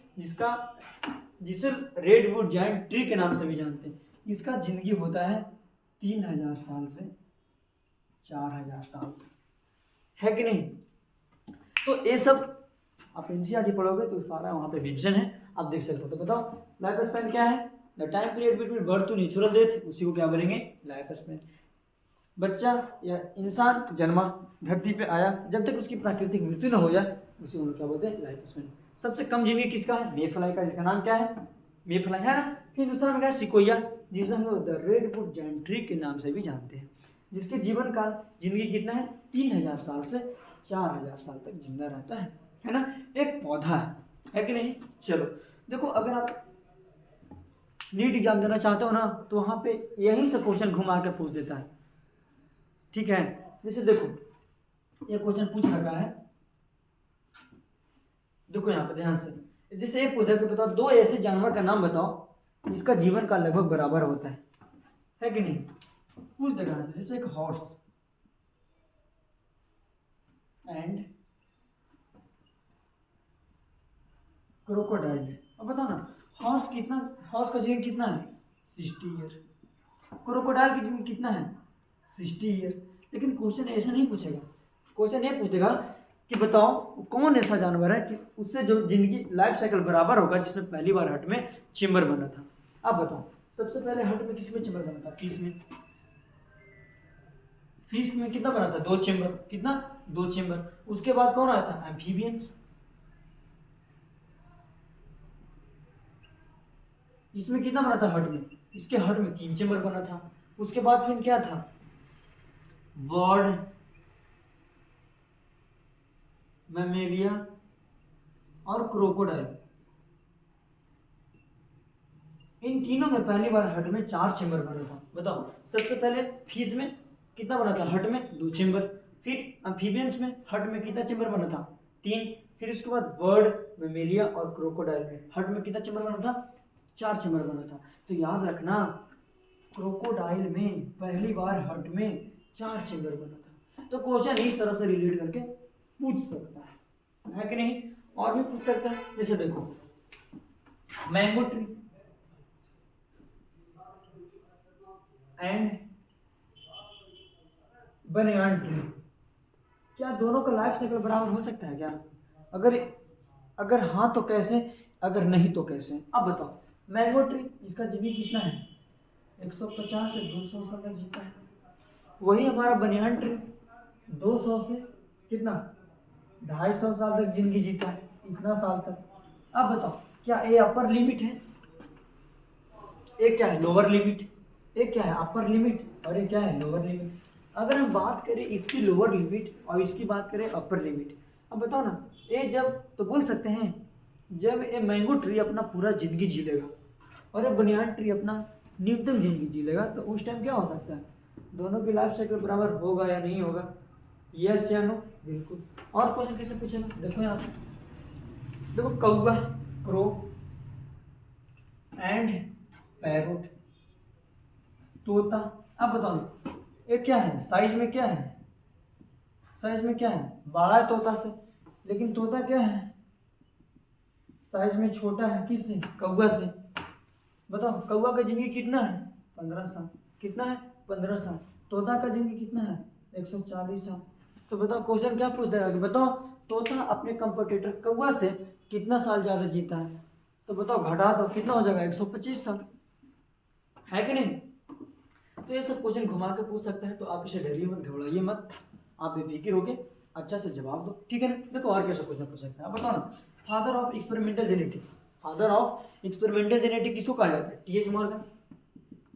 Speaker 1: जिसे रेडवुड जायंट ट्री के नाम से भी जानते हैं। इसका जिंदगी होता है 3000 साल से 4000 साल तक, है कि नहीं। तो ये सब आप एनसीईआरटी पढ़ोगे तो सारा वहाँ पे मेंशन है, आप देख सकते हो। तो बताओ लाइफ स्पैन क्या है? The time period between birth to natural death, उसी को क्या बोलेंगे? Life span. बच्चा या इंसान जन्मा, धरती पे आया, जब तक उसकी प्राकृतिक मृत्यु न हो जाए उसी को क्या बोलते हैं? Life span. सबसे कम जिंदगी किसका है? मे फ्लाई का, जिसका नाम क्या है? मे फ्लाई, है ना। फिर दूसरा में क्या है? सिकोया, जिसे हम लोग द रेडवुड जायंट ट्री के नाम से भी जानते हैं, जिसके जीवन काल जिंदगी कितना है? 3000 साल से 4000 साल तक जिंदा रहता है ना। एक पौधा है कि नहीं। चलो देखो, अगर आप नीट एग्जाम देना चाहते हो ना तो वहाँ पे यही से क्वेश्चन घुमा के पूछ देता है, ठीक है। जैसे देखो ये क्वेश्चन पूछ रखा है, देखो यहाँ पे ध्यान से। जैसे एक पूछ रखा है, बताओ 2 ऐसे जानवर का नाम बताओ जिसका जीवन काल लगभग बराबर होता है कि नहीं। पूछ देगा, जैसे एक हॉर्स एंड क्रोकोडाइल है। अब बताओ ना, हॉर्स का जीवन कितना है? 60 ईयर। क्रोकोडाइल की जिंदगी कितना है? 60 ईयर। लेकिन क्वेश्चन ऐसा नहीं पूछेगा, क्वेश्चन ये पूछ देगा कि बताओ कौन ऐसा जानवर है कि उससे जो जिंदगी लाइफ साइकिल बराबर होगा, जिसने पहली बार हट में चेम्बर बना था। अब बताओ सबसे पहले हट में किसमें चेम्बर बना था? फिश में। फिश में कितना बना था? 2 चेम्बर। कितना? 2 चेम्बर। उसके बाद कौन आया था? एम्फीबियंस। इसमें कितना बना था हट में? इसके हट में 3 चेम्बर बना था। उसके बाद फिर क्या था? बर्ड, मैमेलिया और क्रोकोडाइल। इन तीनों में पहली बार हट में 4 चेम्बर बना था। बताओ सबसे पहले फिश में कितना बना था? हट में 2 चेम्बर। फिर एम्फीबियंस में हट में कितना चेम्बर बना था? 3। फिर उसके बाद बर्ड, मैमेलिया और क्रोकोडाइल में हट में कितना चेम्बर बना था? 4 चेम्बर बना था। तो याद रखना, क्रोकोडाइल में पहली बार हट में 4 चेम्बर बना था। तो क्वेश्चन इस तरह से रिलेट करके पूछ सकता है कि नहीं। और भी पूछ सकता है, जैसे देखो mango tree and banyan tree, क्या दोनों का लाइफ साइकिल बराबर हो सकता है क्या? अगर हाँ तो कैसे, अगर नहीं तो कैसे? अब बताओ मैंगो ट्री, इसका जिंदगी कितना है? 150 से 200 साल तक जीता है। वही हमारा बनियान ट्री 200 से कितना 250 साल तक जिंदगी जीता है, इतना साल तक। अब बताओ क्या ये अपर लिमिट है? एक क्या है? Lower limit. एक क्या है? अपर लिमिट और एक क्या है? Lower limit. अगर हम बात करें इसकी लोअर लिमिट और इसकी बात करें अपर लिमिट, अब बताओ ना, ये जब तो बोल सकते हैं जब ये मैंगो ट्री अपना पूरा ज़िंदगी जी लेगा और ये बनियान ट्री अपना न्यूनतम ज़िंदगी जी लेगा, तो उस टाइम क्या हो सकता है, दोनों की लाइफ साइकिल बराबर होगा या नहीं होगा? यस या नो? बिल्कुल। और क्वेश्चन कैसे पूछेगा, देखो यहाँ पे, देखो कौवा, क्रो एंड पैरोट, तोता। अब बताओ ना, ये क्या है, साइज में क्या है, साइज में क्या है, बड़ा है तोता से, लेकिन तोता क्या है, साइज में छोटा है, किससे, कौवा से। बताओ कौवा का जिंदगी कितना है, 15 साल। कितना है, 15 साल। तोता का जिंदगी कितना है, 140 साल। तो बताओ क्वेश्चन क्या पूछ देगा कि बताओ तोता अपने कंपटीटर कौवा से कितना साल ज़्यादा जीता है, तो बताओ घटा दो कितना हो जाएगा, 125 साल, है कि नहीं? तो ये सब क्वेश्चन घुमा के पूछ सकता है, तो आप इसे डरिए मत, घबराइए मत, आप बेफिक्र होके अच्छा से जवाब दो, ठीक है ना? देखो और कैसे क्वेश्चन पूछ सकते हैं, आप बताओ ना, father of experimental genetic, father of experimental genetic किसको कहा जाता है, टी.एच. मॉर्गन।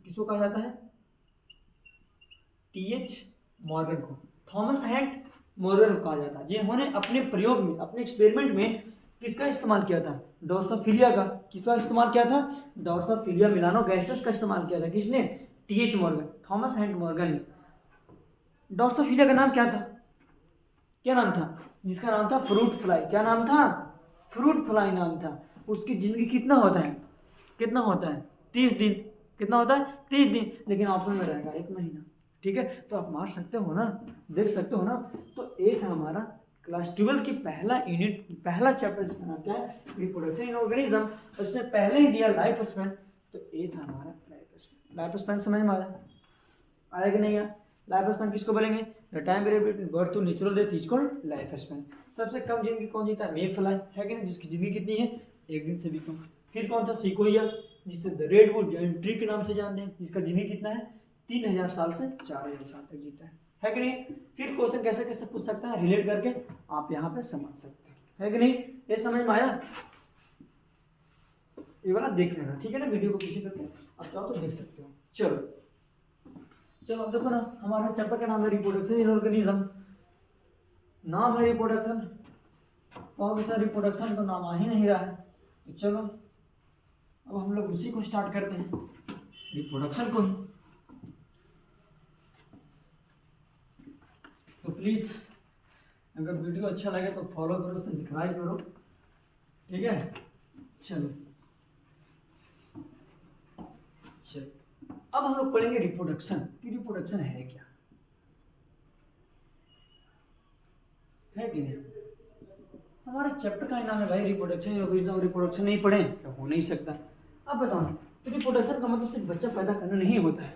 Speaker 1: किसको कहा जाता है, टी.एच. मॉर्गन को, थॉमस हैंट मॉर्गन को कहा जाता है, जिन्होंने अपने प्रयोग में, अपने एक्सपेरिमेंट में किसका इस्तेमाल किया था, ड्रोसोफिलिया का। किसका इस्तेमाल किया था, ड्रोसोफिलिया मिलानो गैस्ट्रस का इस्तेमाल किया था। किसने, टी.एच. मॉर्गन, थॉमस हैंट मॉर्गन ने। ड्रोसोफिलिया का नाम क्या था, क्या नाम था, जिसका नाम था फ्रूट फ्लाई। क्या नाम था, फ्रूट फ्लाई नाम था। उसकी जिंदगी कितना होता है, कितना होता है, 30 दिन। कितना होता है, 30 दिन, लेकिन ऑप्शन में रहेगा 1 महीना, ठीक है? तो आप मार सकते हो ना, देख सकते हो ना। तो ये था हमारा क्लास 12 की पहला यूनिट, पहला चैप्टर, जिसका नाम क्या है, रिप्रोडक्शन इन ऑर्गेनिज्म, और इसमें पहले ही दिया लाइफ स्पैन। तो ये था हमारा लाइफ स्पैन। लाइफ स्पैन समझ में आया कि नहीं आया? लाइफ स्पैन किसको बोलेंगे, the time period between birth to natural death is called life span. सबसे कम जिंदगी कौन जीता है, मे फ्लाई, है कि नहीं, जिसकी जिंदगी कितनी है, 1 दिन से भी कम। फिर कौन था, सिकोया, जिसे द रेडवुड जायंट ट्री के नाम से जानते हैं, जिसका जिंदगी कितना है, 3000 साल से 4000 साल तक जीता है कि नहीं? फिर क्वेश्चन कैसे कैसे पूछ सकता है, रिलेट करके आप यहाँ पे समझ सकते हैं, है कि नहीं? ये समझ में आया? ये वाला देख लेना, ठीक है ना, वीडियो को पीछे करके आप चाहो तो देख सकते हो। चलो चलो देखो ना, हमारा चैप्टर का नाम है रिप्रोडक्शन इन ऑर्गेनिज्म। नाम है रिप्रोडक्शन, कौन सा रिप्रोडक्शन तो नाम आ ही नहीं रहा है। तो चलो अब हम लोग उसी को स्टार्ट करते हैं, रिप्रोडक्शन को ही। तो प्लीज अगर वीडियो अच्छा लगे तो फॉलो करो, सब्सक्राइब करो, ठीक है? चलो अब हम लोग पढ़ेंगे रिप्रोडक्शन कि रिप्रोडक्शन है क्या, है कि नहीं? हमारे चैप्टर का नाम है भाई रिप्रोडक्शन। रिप्रोडक्शन नहीं पढ़े तो हो नहीं सकता। अब बताओ ना, तो रिप्रोडक्शन का मतलब सिर्फ बच्चा पैदा करना नहीं होता है।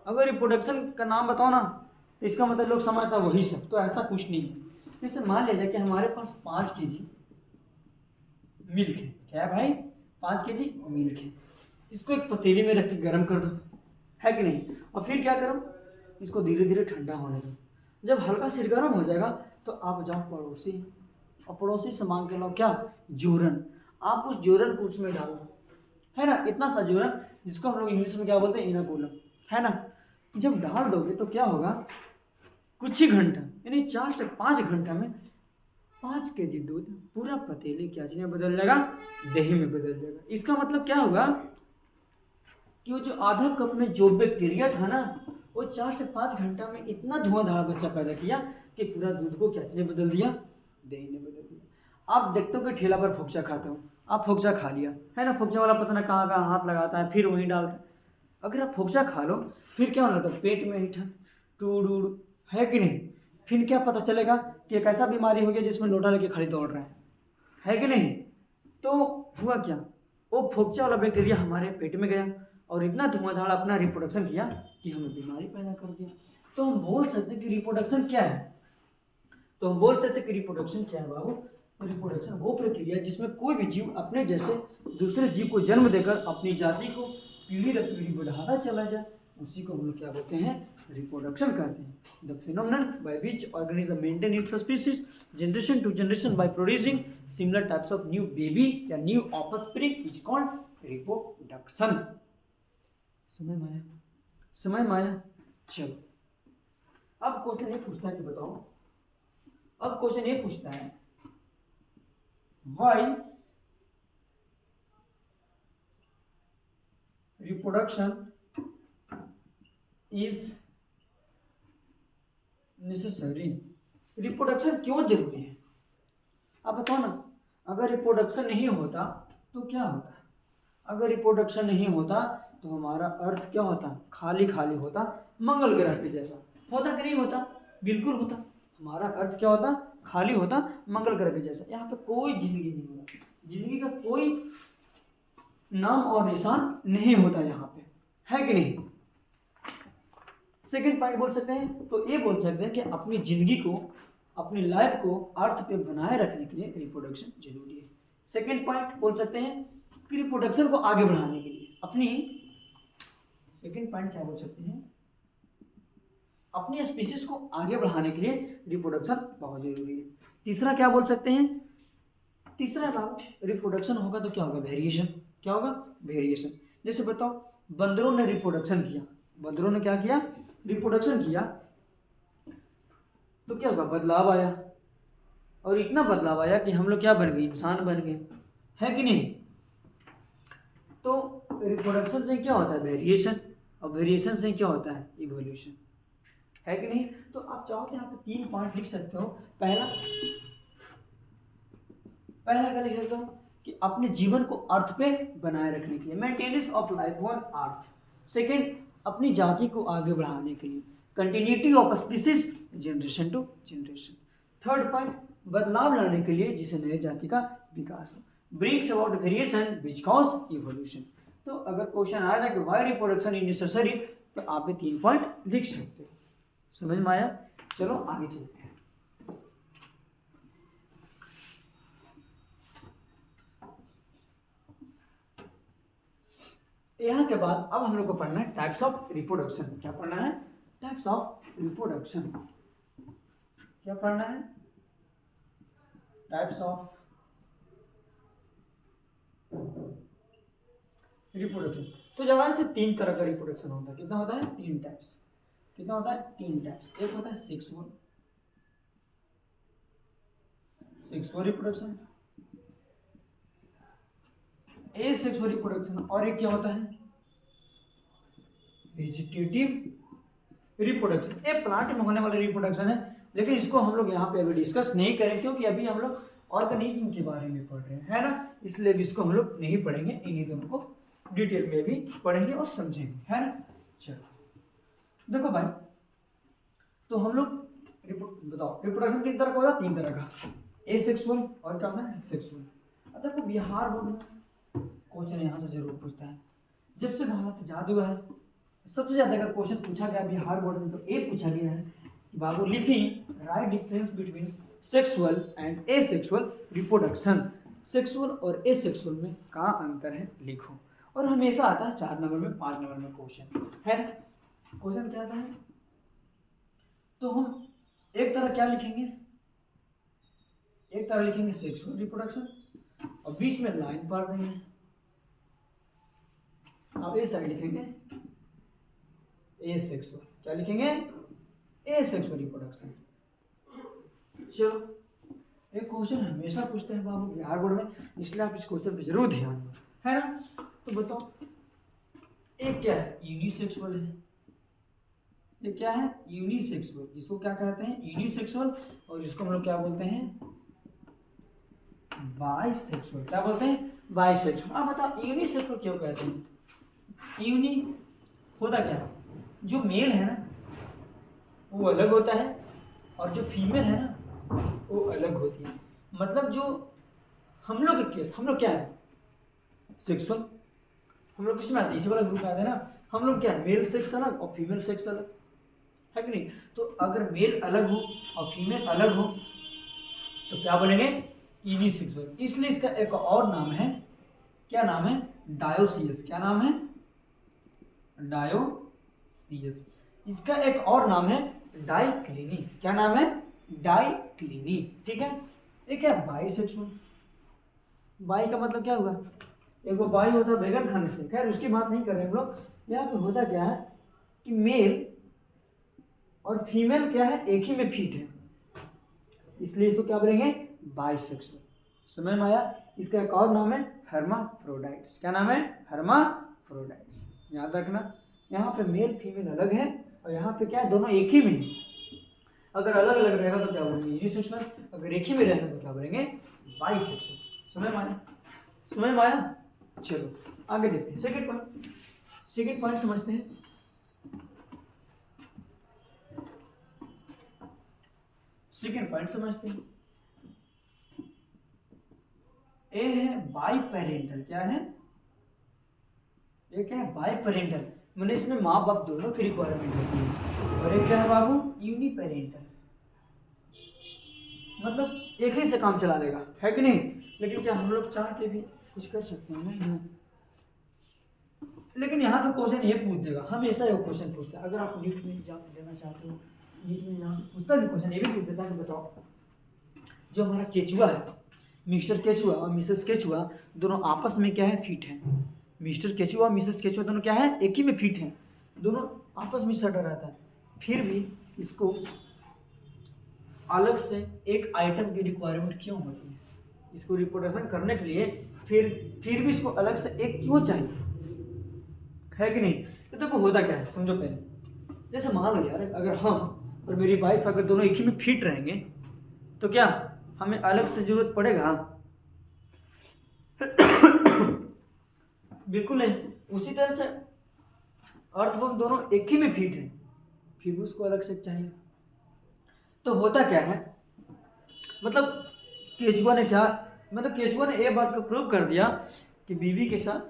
Speaker 1: अगर रिप्रोडक्शन का नाम बताओ ना तो इसका मतलब लोग समझता वही सब, तो ऐसा कुछ नहीं है। जैसे मान लिया जाए कि हमारे पास 5 kg मिल्क है। क्या है भाई, 5 kg मिल्क है। इसको एक पतीली में रख के गर्म कर दो, है कि नहीं? और फिर क्या करो, इसको धीरे धीरे ठंडा होने दो। जब हल्का सिर गर्म हो जाएगा तो आप जाओ पड़ोसी, और पड़ोसी से मांग के लो क्या, जोरन। आप उस जोरन को उसमें डाल दो, है ना, इतना सा जोरन, जिसको हम लोग इंग्लिश में क्या बोलते हैं, इनोकुलम, है ना। जब डाल दोगे तो क्या होगा, कुछ ही घंटा यानी 4 से 5 घंटा में 5 kg दूध पूरा पतीले क्या चीज में बदल जाएगा, दही में बदल जाएगा। इसका मतलब क्या होगा कि वो जो आधा कप में जो बैक्टीरिया था ना, वो 4 से 5 घंटा में इतना धुआंधार बच्चा पैदा किया कि पूरा दूध को क्या चीज ने बदल दिया, दही ने बदल दिया। आप देखते हो कि ठेला पर फोक्चा खाते हो, आप फोक्चा खा लिया, है ना, फोक्चा वाला पता ना कहाँ कहाँ हाथ लगाता है, फिर वहीं डालता है। अगर आप फोक्चा खा लो फिर क्या होना था, पेट में ऐठन टूड, है कि नहीं? फिर क्या पता चलेगा कि एक ऐसा बीमारी हो गया जिसमें लोटा लेके खाली दौड़ रहे हैं, है कि नहीं? तो हुआ क्या, वो फोक्चा वाला बैक्टीरिया हमारे पेट में गया और इतना धुआंधार अपना रिप्रोडक्शन किया कि हमें बीमारी पैदा कर दिया। तो हम बोल सकते हैं कि रिप्रोडक्शन क्या है, तो हम बोल सकते हैं कि रिप्रोडक्शन क्या है बाबू, रिप्रोडक्शन वो प्रक्रिया जिसमें कोई भी जीव अपने जैसे दूसरे जीव को जन्म देकर अपनी जाति को पीढ़ी दर पीढ़ी बढ़ाता चला जाए, उसी को हम लोग क्या बोलते हैं, रिप्रोडक्शन कहते हैं। The phenomenon by which organism maintain its species generation to generation by producing similar types of new baby या new offspring is called reproduction. समझ में आया, समझ में आया? चलो अब क्वेश्चन ये पूछता है कि बताओ, अब क्वेश्चन ये पूछता है why reproduction is necessary, reproduction क्यों जरूरी है? आप बताओ ना, अगर रिप्रोडक्शन नहीं होता तो क्या होता? अगर रिप्रोडक्शन नहीं होता तो हमारा अर्थ क्या होता? खाली खाली होता, मंगल ग्रह पे जैसा। होता कि नहीं होता? बिल्कुल होता। हमारा अर्थ क्या होता? खाली होता, मंगल ग्रह के जैसा। यहाँ पे कोई जिंदगी नहीं होता, जिंदगी का कोई नाम और निशान नहीं होता यहाँ पे, है कि नहीं? सेकेंड पॉइंट बोल सकते हैं तो ये बोल सकते हैं कि अपनी जिंदगी को, अपनी लाइफ को अर्थ पे बनाए रखने के लिए रिप्रोडक्शन जरूरी है। सेकेंड पॉइंट बोल सकते हैं कि रिप्रोडक्शन को आगे बढ़ाने के लिए अपनी, सेकेंड पॉइंट क्या बोल सकते हैं, अपनी स्पीशीज को आगे बढ़ाने के लिए रिप्रोडक्शन बहुत जरूरी है। तीसरा क्या बोल सकते हैं? तीसरा लाभ, रिप्रोडक्शन होगा तो क्या होगा? वेरिएशन। क्या होगा? वेरिएशन। जैसे बताओ, बंदरों ने रिप्रोडक्शन किया, बंदरों ने क्या किया? रिप्रोडक्शन किया, तो क्या होगा? बदलाव आया, और इतना बदलाव आया कि हम लोग क्या बन गए? इंसान बन गए, है कि नहीं? तो रिप्रोडक्शन से क्या होता है? वेरिएशन, और वेरिएशन से क्या होता है? इवोल्यूशन, है कि नहीं? तो आप चाहो तो यहाँ पे 3 पॉइंट लिख सकते हो। पहला क्या लिख सकते हो कि अपने जीवन को अर्थ पे बनाए रखने के लिए, maintenance of life on earth. Second, अपनी जाति को आगे बढ़ाने के लिए, continuity of species generation to generation. Third point, बदलाव लाने के लिए जिसे नए जाति का विकास हो, brings about variation which cause evolution. तो अगर क्वेश्चन आ जाए कि व्हाई रिप्रोडक्शन इज नेसेसरी, तो आप ये 3 पॉइंट लिख सकते हो। समझ में आया? चलो आगे चलते हैं। यहाँ के बाद अब हम लोग को पढ़ना है टाइप्स ऑफ रिप्रोडक्शन। क्या पढ़ना है? Types of reproduction. क्या पढ़ना है? Types of reproduction. तो ज्यादा से 3 तरह का रिप्रोडक्शन होता है। कितना होता है? 3 टाइप्स। कितना होता है? 3 टाइप्स। एक होता है सेक्सुअल रिप्रोडक्शन, एसेक्सुअल रिप्रोडक्शन, और एक क्या होता है? Vegetative reproduction. ये प्लांट में होने वाला रिप्रोडक्शन है, लेकिन इसको हम लोग यहाँ पे अभी डिस्कस नहीं करें, क्योंकि अभी हम लोग ऑर्गेनिज्म के बारे में पढ़ रहे हैं, है ना? इसलिए भी इसको हम लोग नहीं पढ़ेंगे, इन्हीं दोनों को डिटेल में भी पढ़ेंगे और समझेंगे, है ना? चलो देखो भाई, तो हम लोग बताओ रिप्रोडक्शन कितने तरह का होता है? 3 तरह का, एसेक्सुअल और क्या होता है? सेक्सुअल। अब देखो बिहार बोर्ड में क्वेश्चन यहाँ से जरूर पूछता है, जब से भारत आजाद हुआ है सबसे ज्यादा अगर क्वेश्चन पूछा गया बिहार बोर्ड में तो ये पूछा गया है कि बाबू लिखिए right difference between sexual and asexual reproduction. Sexual और एसेक्सुअल में क्या अंतर है लिखो। और हमेशा आता है 4 नंबर में, 5 नंबर में क्वेश्चन, है ना? क्वेश्चन क्या आता है? तो हम एक तरह क्या लिखेंगे? एक तरह लिखेंगे सेक्सुअल रिप्रोडक्शन, और बीच में लाइन पार देंगे। आप ए साइड लिखेंगे एसेक्सुअल। क्या लिखेंगे? Asexual reproduction. चलो, एक क्वेश्चन हमेशा पूछते हैं बाबू बिहार बोर्ड में, इसलिए आप इस क्वेश्चन पे जरूर ध्यान दो, है ना? तो बताओ एक क्या है? यूनिसेक्सुअल है। ये क्या है? यूनिसेक्सुअल। इसको क्या कहते हैं? यूनिसेक्सुअल। और इसको हम लोग क्या बोलते हैं? बाइसेक्सुअल। क्या बोलते हैं? बाइसेक्सुअल। अब बताओ यूनिसेक्सुअल क्यों कहते हैं? यूनि होता क्या है? जो मेल है ना वो अलग होता है, और जो फीमेल है ना वो अलग होती है। मतलब जो हम लोग के केस, हम लोग क्या है? सेक्सुअल। हम लोग किसमें आते हैं? इसी वाला ग्रुप में आते हैं ना। हम लोग क्या है? मेल सेक्स अलग और फीमेल सेक्स अलग, है कि नहीं? तो अगर मेल अलग हो और फीमेल अलग हो तो क्या बोलेंगे? यूनिसेक्सुअल। इसलिए इसका एक और नाम है, क्या नाम है? डायोसियस। क्या नाम है? डायोसियस। इसका एक और नाम है डाइक्लिनी। क्या नाम है? डाइक्लिनी। ठीक है? एक है बाइसेक्सुअल। बाई का मतलब क्या हुआ? एक वो बाई होता है बैगन खाने से, खैर उसकी बात नहीं कर रहे हम लोग। यहाँ पे होता क्या है कि मेल और फीमेल क्या है, एक ही में फिट है, इसलिए इसको क्या बोलेंगे, बाइसेक्सुअल। समझ में आया। इसका एक और नाम है हर्माफ्रोडाइट्स। क्या नाम है, हर्माफ्रोडाइट्स। याद रखना, यहाँ पे मेल फीमेल अलग है और यहाँ पे क्या है, दोनों एक ही में है। अगर अलग अलग रहेगा तो क्या बोलेंगे, यूनिसेक्सुअल। अगर एक ही में रहेगा तो क्या बोलेंगे, बाइसेक्सुअल। समझ में आया, समझ में आया। चलो आगे देखते हैं सेकंड पॉइंट। सेकंड पॉइंट समझते हैं। सेकंड पॉइंट समझते हैं। ए है बाई पेरेंटल। क्या है, ये क्या है, बाई पेरेंटल, मैंने इसमें माँ बाप दोनों की रिक्वायरमेंट होती है। और एक क्या है बाबू, यूनि पेरेंटल, मतलब एक ही से काम चला लेगा, है कि नहीं। लेकिन क्या हम लोग चाह के भी कुछ कर सकते हैं, नहीं। लेकिन यहाँ पे क्वेश्चन ये पूछ देगा, हमेशा ये क्वेश्चन पूछता है। अगर आप नीट में एग्जाम देना चाहते हो, नीट में यहाँ पूछता है क्वेश्चन, ये भी पूछ देता है कि बताओ, जो हमारा केचुआ है, मिस्टर केचुआ और मिसेस केचुआ दोनों आपस में क्या है, फिट है। मिस्टर केचुआ और मिसेस केचुआ दोनों क्या है, एक ही में फिट हैं, दोनों आपस में सटा रहता है। फिर भी इसको अलग से एक आइटम की रिक्वायरमेंट क्यों होती है, इसको रिप्रोडक्शन करने के लिए फिर भी इसको अलग से एक क्यों चाहिए, है कि नहीं। तो देखो होता क्या है, समझो पहले। जैसे मान लो यार, अगर हम और मेरी वाइफ अगर दोनों एक ही में फिट रहेंगे तो क्या हमें अलग से जरूरत पड़ेगा, बिल्कुल नहीं। उसी तरह से अर्थवर्म दोनों एक ही में फिट है, फिर भी उसको अलग से चाहिए। तो होता क्या है, मतलब केचुआ ने क्या, मतलब केचुआ ने ये बात को प्रूव कर दिया कि बीवी के साथ,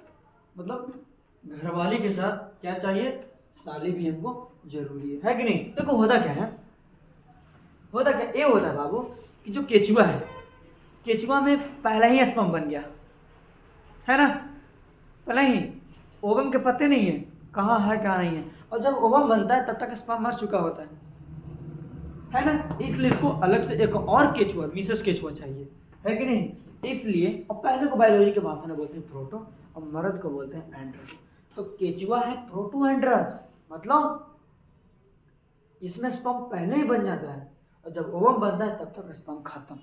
Speaker 1: मतलब घरवाली के साथ क्या चाहिए, साली भी हमको जरूरी है कि नहीं। देखो होता क्या है, होता क्या, ये होता है बाबू कि जो केचुआ है, केचुआ में पहला ही स्पर्म बन गया है ना, पहले ही ओवम के पत्ते नहीं है, कहाँ है कहाँ नहीं है। और जब ओवम बनता है तब तक स्पर्म मर चुका होता है ना। इसलिए इसको अलग से एक और केचुआ, मिसेस केचुआ चाहिए, है कि नहीं। इसलिए और पहले को बायोलॉजी के भाषा में बोलते हैं प्रोटो और मर्द को बोलते हैं एंड्रस। तो केचुआ है प्रोटो एंड्रस, मतलब इसमें स्पर्म पहले ही बन जाता है और जब ओवम बनता है तब तक स्पर्म खत्म।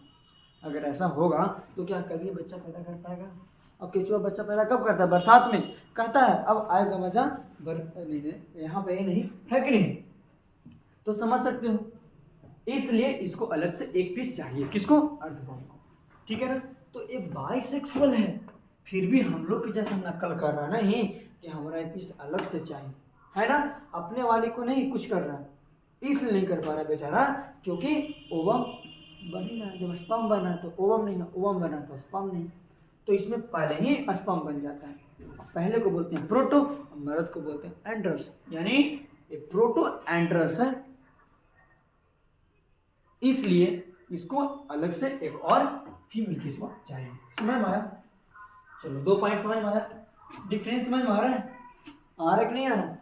Speaker 1: अगर ऐसा होगा तो क्या कभी बच्चा पैदा कर पाएगा। और केचुआ बच्चा पैदा कब करता है, बरसात में कहता है अब आएगा मजा, नहीं यहाँ पे नहीं, है कि नहीं। तो समझ सकते हो, इसलिए इसको अलग से एक पीस चाहिए, किसको, अर्थवर्म को, ठीक है ना। तो ये बाइसेक्सुअल है, फिर भी हम लोग की जैसा नकल कर रहा है नहीं कि हमारा एक पीस अलग से चाहिए, है ना। अपने वाले को नहीं कुछ कर रहा है, इसलिए नहीं कर पा रहा बेचारा, क्योंकि ओवम बनी ना, जब स्पर्म बना है तो ओवम नहीं है, ओवम बना तो स्पर्म नहीं, तो इसमें पहले ही स्पर्म बन जाता है। पहले को बोलते हैं प्रोटो और मर्द को बोलते हैं एंड्रस, यानी ये प्रोटो एंड्रस है, इसलिए इसको अलग से एक और फीमेल केचुआ चाहिए। समझ में आया। चलो 2 पॉइंट समझ में आया, डिफरेंस समझ में आ रहा है, आ रहा है कि नहीं आ रहा।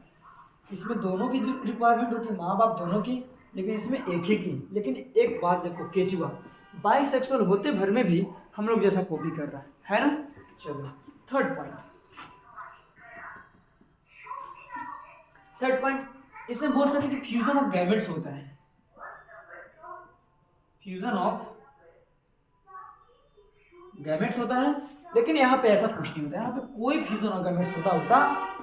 Speaker 1: इसमें दोनों की जो रिक्वायरमेंट होती है, माँ बाप दोनों की, लेकिन इसमें एक ही की। लेकिन एक बात देखो, केचुआ बाइसेक्सुअल होते भर में भी हम लोग जैसा कॉपी कर रहा है ना। चलो थर्ड पॉइंट, इसमें बोल सकते हैं कि फ्यूजन ऑफ गैमेट्स होता है, फ्यूजन ऑफ गैमेट्स होता है। लेकिन यहाँ पे ऐसा कुछ नहीं होता है, यहाँ पे कोई फ्यूजन ऑफ गैमेट्स होता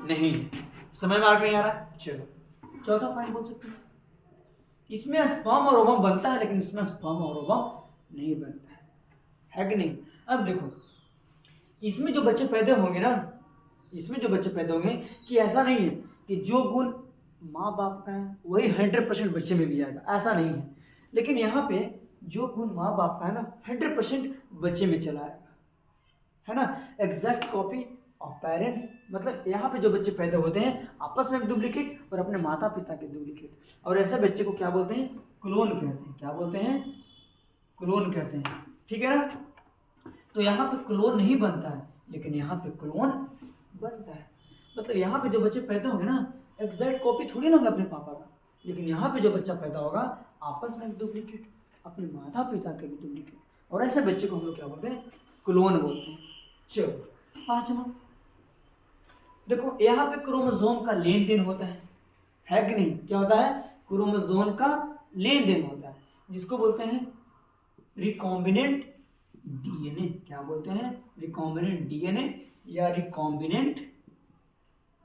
Speaker 1: नहीं। समझ में आ नहीं आ रहा। चलो चौथा पॉइंट बोल सकते हैं, इसमें स्पर्म और ओवम बनता है, लेकिन इसमें स्पर्म और ओवम नहीं बनता है कि नहीं। अब देखो, इसमें जो बच्चे पैदा होंगे ना, इसमें जो बच्चे पैदा होंगे, कि ऐसा नहीं है कि जो गुण माँ बाप का है वही 100% बच्चे में भी जाएगा, ऐसा नहीं है। लेकिन यहाँ पे जो गुण माँ बाप का है ना, 100% बच्चे में चला आएगा, है ना। एग्जैक्ट कॉपी ऑफ पेरेंट्स, मतलब यहाँ पे जो बच्चे पैदा होते हैं आपस में डुप्लीकेट और अपने माता पिता के डुप्लीकेट, और ऐसे बच्चे को क्या बोलते हैं, क्लोन कहते हैं। क्या बोलते हैं, क्लोन कहते हैं, ठीक है ना। तो यहाँ पे क्लोन नहीं बनता है, लेकिन यहाँ पे क्लोन बनता है। मतलब यहाँ पे जो बच्चे पैदा होंगे ना, एग्जैक्ट कॉपी थोड़ी ना होगा अपने पापा का, लेकिन यहाँ पे जो बच्चा पैदा होगा आपस में डुप्लीकेट, अपने माता पिता के भी डुप्लीकेट, और ऐसे बच्चे को हम लोग क्या बोलते हैं, क्लोन बोलते हैं। चलो 5वां देखो, यहाँ पे क्रोमोसोम का लेन देन होता है कि नहीं। क्या होता है, क्रोमोसोम का लेन देन होता है, जिसको बोलते हैं रिकॉम्बिनेंट डीएनए। क्या बोलते हैं? रिकॉम्बिनेंट डीएनए या रिकॉम्बिनेंट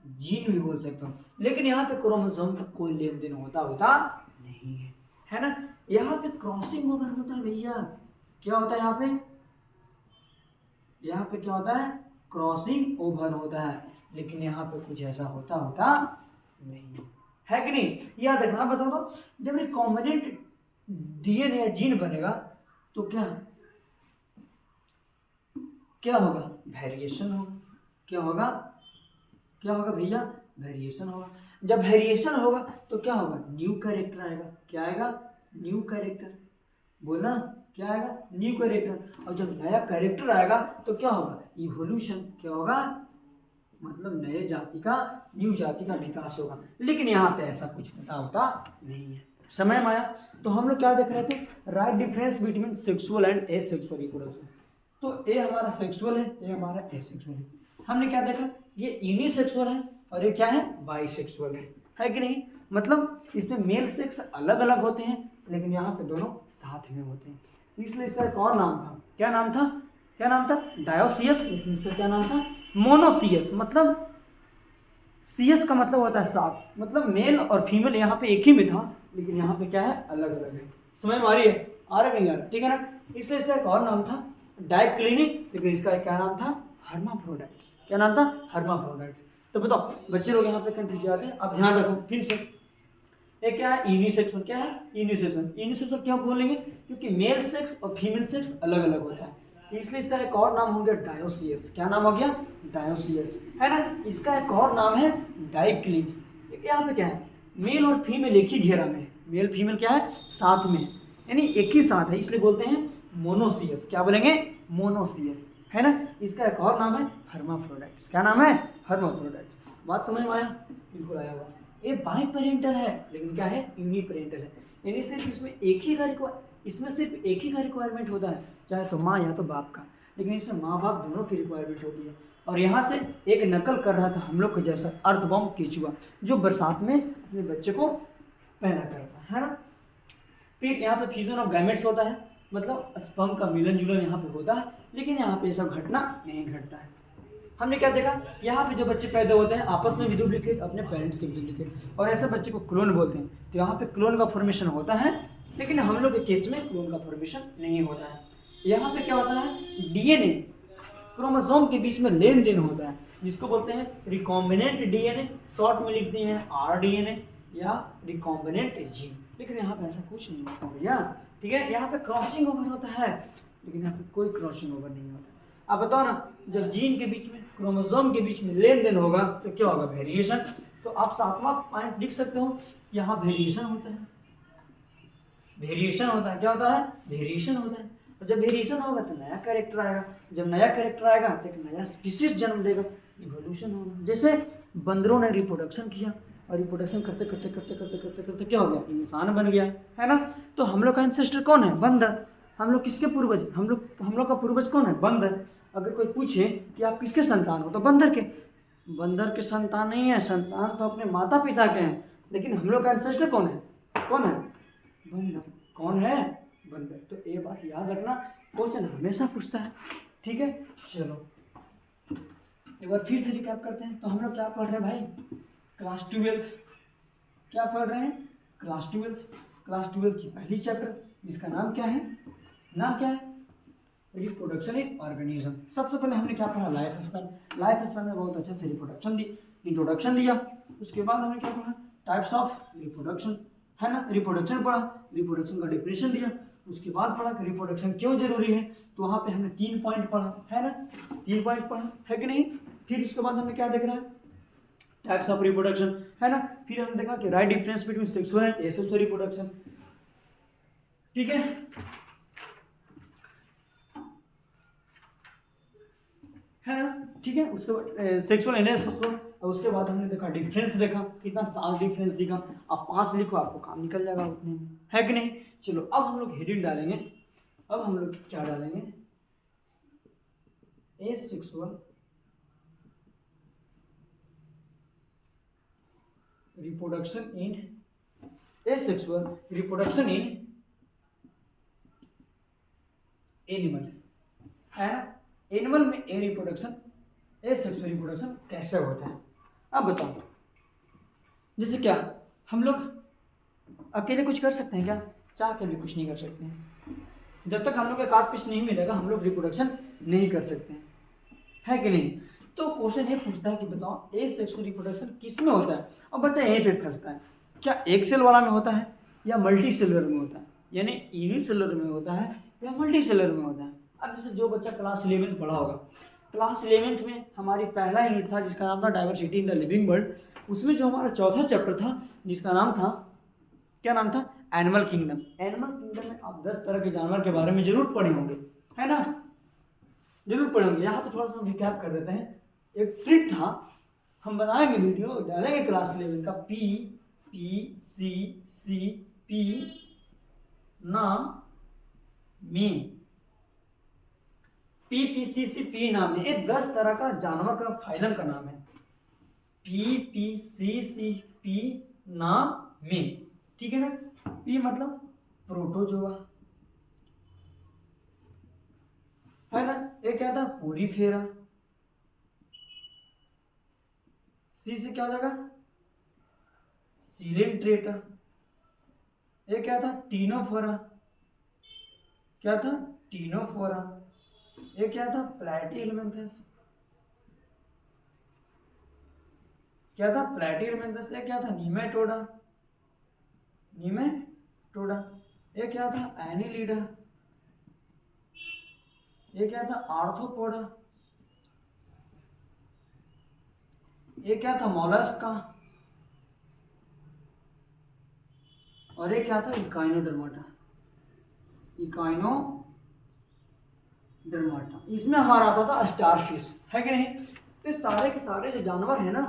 Speaker 1: जीन भी बोल सकते हो। लेकिन यहाँ पे क्रोमोसोम का कोई लेन देन होता नहीं है ना। यहाँ पे क्रॉसिंग ओवर होता है भैया। क्या होता है यहाँ पे? यहाँ पे क्या होता है? क्रॉसिंग ओवर होता है। लेकिन यहाँ पे कुछ ऐसा होता नहीं है कि नहीं? याद रखना। बताओ तो, जब रिकॉम्बिनेंट डीएनए या जीन बनेगा तो क्या होगा? वेरिएशन होगा। क्या होगा भैया? वेरिएशन होगा। जब वेरिएशन होगा तो क्या होगा? न्यू कैरेक्टर आएगा। क्या आएगा? New character. बोला क्या आएगा? New character. और जब नया कैरेक्टर आएगा तो क्या होगा? इवोल्यूशन। क्या होगा? मतलब नए जाति का, न्यू जाति का विकास होगा। लेकिन यहाँ पे ऐसा कुछ होता नहीं है। समय में आया तो हम लोग क्या देख रहे थे? Right difference between sexual and asexual reproduction. तो ए हमारा सेक्सुअल है, ए हमारा एसेक्सुअल है। हमने क्या देखा? ये यूनिसेक्सुअल है और ये क्या है? बाइसेक्सुअल है कि नहीं? मतलब इसमें मेल सेक्स अलग अलग होते हैं, लेकिन यहाँ पे दोनों साथ में होते हैं। इसलिए इसका एक और नाम था। क्या नाम था? डायोसियस। लेकिन इसका क्या नाम था? मोनोसियस। मतलब सीएस का मतलब होता है साथ, मतलब मेल और फीमेल यहाँ पे एक ही में था, लेकिन यहाँ पे क्या है? अलग अलग है। समझ में आ रही है? आ रहा नहीं आ रहा? ठीक है ना। इसलिए इसका एक और नाम था डाइक्लिनिक, लेकिन इसका क्या नाम था? हर्माफ्रोडाइट्स। क्या नाम था? हर्माफ्रोडाइट्स। तो बताओ बच्चे लोग यहाँ पे कंफ्यूज जाते हैं। अब ध्यान रखो फिर से, ये क्या है? यूनिसेक्सुअल। क्या है? यूनिसेक्सुअल क्यों बोलेंगे? क्योंकि मेल सेक्स और फीमेल सेक्स अलग अलग होता है, इसलिए इसका एक और नाम हो गया डायोसियस। क्या नाम हो गया? डायोसियस, है ना। इसका एक और नाम है डाइक्लिन। यहाँ पे क्या है? मेल और फीमेल एक ही घेरा में है। मेल फीमेल क्या है? साथ में, यानी एक ही साथ है, इसलिए बोलते हैं मोनोसियस। क्या बोलेंगे? मोनोसियस, है ना। इसका एक और नाम है हर्माफ्रोडाइट्स। क्या नाम है? हर्माफ्रोडाइट्स। बात समझ में आया? बिल्कुल आया हुआ। ये बाई पेरेंटल है, लेकिन क्या है? यूनिपेरेंटल है, यानी सिर्फ इसमें सिर्फ एक ही का रिक्वायरमेंट होता है, चाहे तो माँ या तो बाप का। लेकिन इसमें माँ बाप दोनों की रिक्वायरमेंट होती है। और यहाँ से एक नकल कर रहा था हम लोग के जैसा अर्थवॉर्म केचुआ, जो बरसात में अपने बच्चे को पैदा करता है ना। फिर यहाँ पे फ्यूजन ऑफ गैमेट्स होता है, मतलब स्पर्म का मिलन जुलन यहाँ पे होता है, लेकिन यहाँ पे ये सब घटना नहीं घटता है। हमने क्या देखा? यहाँ पे जो बच्चे पैदा होते हैं आपस में भी डुप्लीकेट, अपने पेरेंट्स के भी डुप्लीकेट, और ऐसे बच्चे को क्लोन बोलते हैं। तो यहाँ पे क्लोन का फॉर्मेशन होता है, लेकिन हम लोग के केस में क्लोन का फॉर्मेशन नहीं होता है। यहाँ पे क्या होता है? डीएनए क्रोमोसोम के बीच में लेन देन होता है, जिसको बोलते हैं रिकॉम्बिनेंट डीएनए, शॉर्ट में लिखते हैं आरडीएनए या रिकॉम्बिनेंट जीन। लेकिन यहाँ पे ऐसा कुछ नहीं होता भैया, ठीक है। यहाँ पे क्रॉसिंग ओवर होता है, लेकिन यहाँ पे कोई क्रॉसिंग ओवर नहीं होता। अब बताओ ना, जब जीन के बीच में, क्रोमोसोम के बीच में लेन देन होगा तो क्या होगा? वेरिएशन। तो आप 7वां पॉइंट लिख सकते हो, यहाँ वेरिएशन होता है। वेरिएशन होता है। क्या होता है? वेरिएशन होता है। और जब वेरिएशन होगा तो नया कैरेक्टर आएगा। जब नया कैरेक्टर आएगा तो एक नया स्पीसीज जन्म देगा, इवोल्यूशन होगा। जैसे बंदरों ने रिप्रोडक्शन किया, और रिप्रोडक्शन करते करते करते करते करते करते क्या हो गया? इंसान बन गया, है ना। तो हम लोग का एंसेस्टर कौन है? बंदर। हम लोग किसके पूर्वज? हम लोग का पूर्वज कौन है? बंदर। अगर कोई पूछे कि आप किसके संतान हो, तो बंदर के। बंदर के संतान नहीं है, संतान तो अपने माता पिता के हैं, लेकिन हम लोग का एंसेस्टर कौन है? बंदर। कौन है? बंदर। तो ये बात याद रखना, क्वेश्चन हमेशा पूछता है, ठीक है। चलो एक बार फिर से रिकैप करते हैं। तो हम लोग क्या पढ़ रहे हैं भाई? क्लास 12। क्या पढ़ रहे हैं? क्लास 12 की पहली चैप्टर, जिसका नाम क्या है? Reproduction in organism. सबसे पहले हमने क्या पढ़ा? लाइफ स्पैन में बहुत अच्छे से इंट्रोडक्शन दिया। उसके बाद हमने क्या पढ़ा? टाइप्स ऑफ रिप्रोडक्शन, है ना। रिप्रोडक्शन पढ़ा, रिप्रोडक्शन का डेफिनेशन दिया। उसके बाद पढ़ा कि रिप्रोडक्शन क्यों जरूरी है, तो वहाँ पे हमने 3 पॉइंट पढ़ा, है ना। 3 पॉइंट पढ़ा है कि नहीं। फिर इसके बाद हमने क्या देख रहा है? टाइप्स ऑफ रिप्रोडक्शन, है ना। फिर हमने देखा कि right difference between sexual and asexual reproduction, ठीक है ना, ठीक है। उसके बाद सेक्सुअल एंड एसेक्सुअल, और उसके बाद हमने देखा डिफरेंस, देखा कितना साल डिफरेंस दिखा। आप 5 लिखो, आपको काम निकल जाएगा उतने में, है कि नहीं। चलो अब हम लोग हेडिंग डालेंगे। अब हम लोग क्या डालेंगे? Asexual reproduction in asexual reproduction in animal, है ना। एनिमल में एसेक्सुअल रिप्रोडक्शन कैसे होता है? अब बताओ, जैसे क्या हम लोग अकेले कुछ कर सकते हैं क्या? चाह के भी कुछ नहीं कर सकते हैं। जब तक हम लोग का पीस नहीं मिलेगा हम लोग रिप्रोडक्शन नहीं कर सकते हैं, है कि नहीं? तो क्वेश्चन ये पूछता है कि बताओ एसेक्सुअल रिप्रोडक्शन किस में होता है? अब बच्चा यहीं पे फंसता है, क्या एक सेल वाला में होता है या मल्टी सेलुलर में होता है, यानी यूनिसेलुलर में होता है या मल्टी सेलुलर में होता है? अब जैसे जो बच्चा क्लास 11 पढ़ा होगा, क्लास 11 में हमारी पहला यूनिट था जिसका नाम था diversity in the living world. उसमें जो हमारा चौथा चैप्टर था जिसका नाम था, क्या नाम था? Animal kingdom. एनिमल किंगडम में आप 10 तरह के जानवर के बारे में जरूर पढ़े होंगे, है ना, जरूर पढ़े होंगे। यहाँ पे थोड़ा सा हम रिकैप कर देते हैं। एक ट्रिक था, हम बनाएंगे वीडियो डालेंगे क्लास 11 का, पी ना मी, पी नाम है, ये 10 तरह का जानवर का फाइलम का नाम है, पी नाम में, ठीक है ना। पी मतलब प्रोटोजोआ, है ना। ये क्या था? पोरीफेरा। सी से क्या हो जाएगा? सिलेंट्रेटा। ये क्या था? टीनोफोरा। क्या था? टीनोफोरा। ये क्या था? प्लैटीहेलमिन्थस। क्या था? प्लैटीहेलमिन्थस। ये क्या था? नीमेटोडा। ये क्या था? एनिलीडा। ये क्या था? आर्थ्रोपोडा। ये क्या था? मोलस्का। और ये क्या था? इकाइनोडर्माटा। इसमें हमारा आता था स्टारफिश, है कि नहीं। तो सारे के सारे जो जानवर है ना,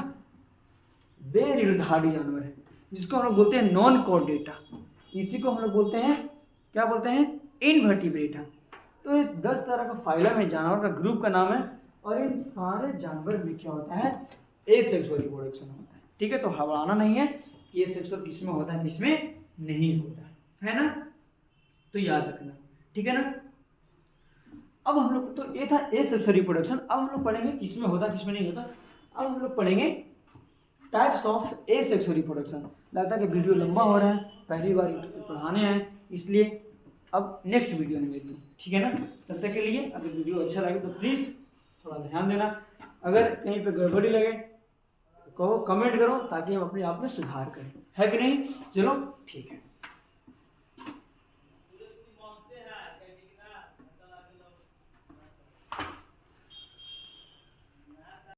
Speaker 1: बेरीढ़धारी जानवर है, जिसको हम लोग बोलते हैं नॉन कॉर्डेटा। इसी को हम लोग बोलते हैं, क्या बोलते हैं? इनवर्टिब्रेटा। तो ये 10 तरह का फाइलम है, जानवर का ग्रुप का नाम है। और इन सारे जानवर में क्या होता है? एसेक्सुअल रिप्रोडक्शन होता है, ठीक है। तो घबराना नहीं है कि एसेक्सुअल किस में होता है किस में नहीं होता है ना, तो याद रखना, ठीक है ना। अब हम लोग, तो ये था एसेक्सुअल रिप्रोडक्शन। अब हम लोग पढ़ेंगे किस में होता है किस में नहीं होता। अब हम लोग पढ़ेंगे टाइप्स ऑफ एसेक्सुअल रिप्रोडक्शन। लगता है कि वीडियो लंबा हो रहा है, पहली बार पढ़ाने आए, इसलिए अब नेक्स्ट वीडियो में मिलते हैं, ठीक है ना। तब तक के लिए अगर वीडियो अच्छा लगे तो प्लीज़ थोड़ा ध्यान देना, अगर कहीं पे गड़बड़ी लगे कहो, कमेंट करो, ताकि हम अपने आप में सुधार करें, है कि नहीं। चलो ठीक है।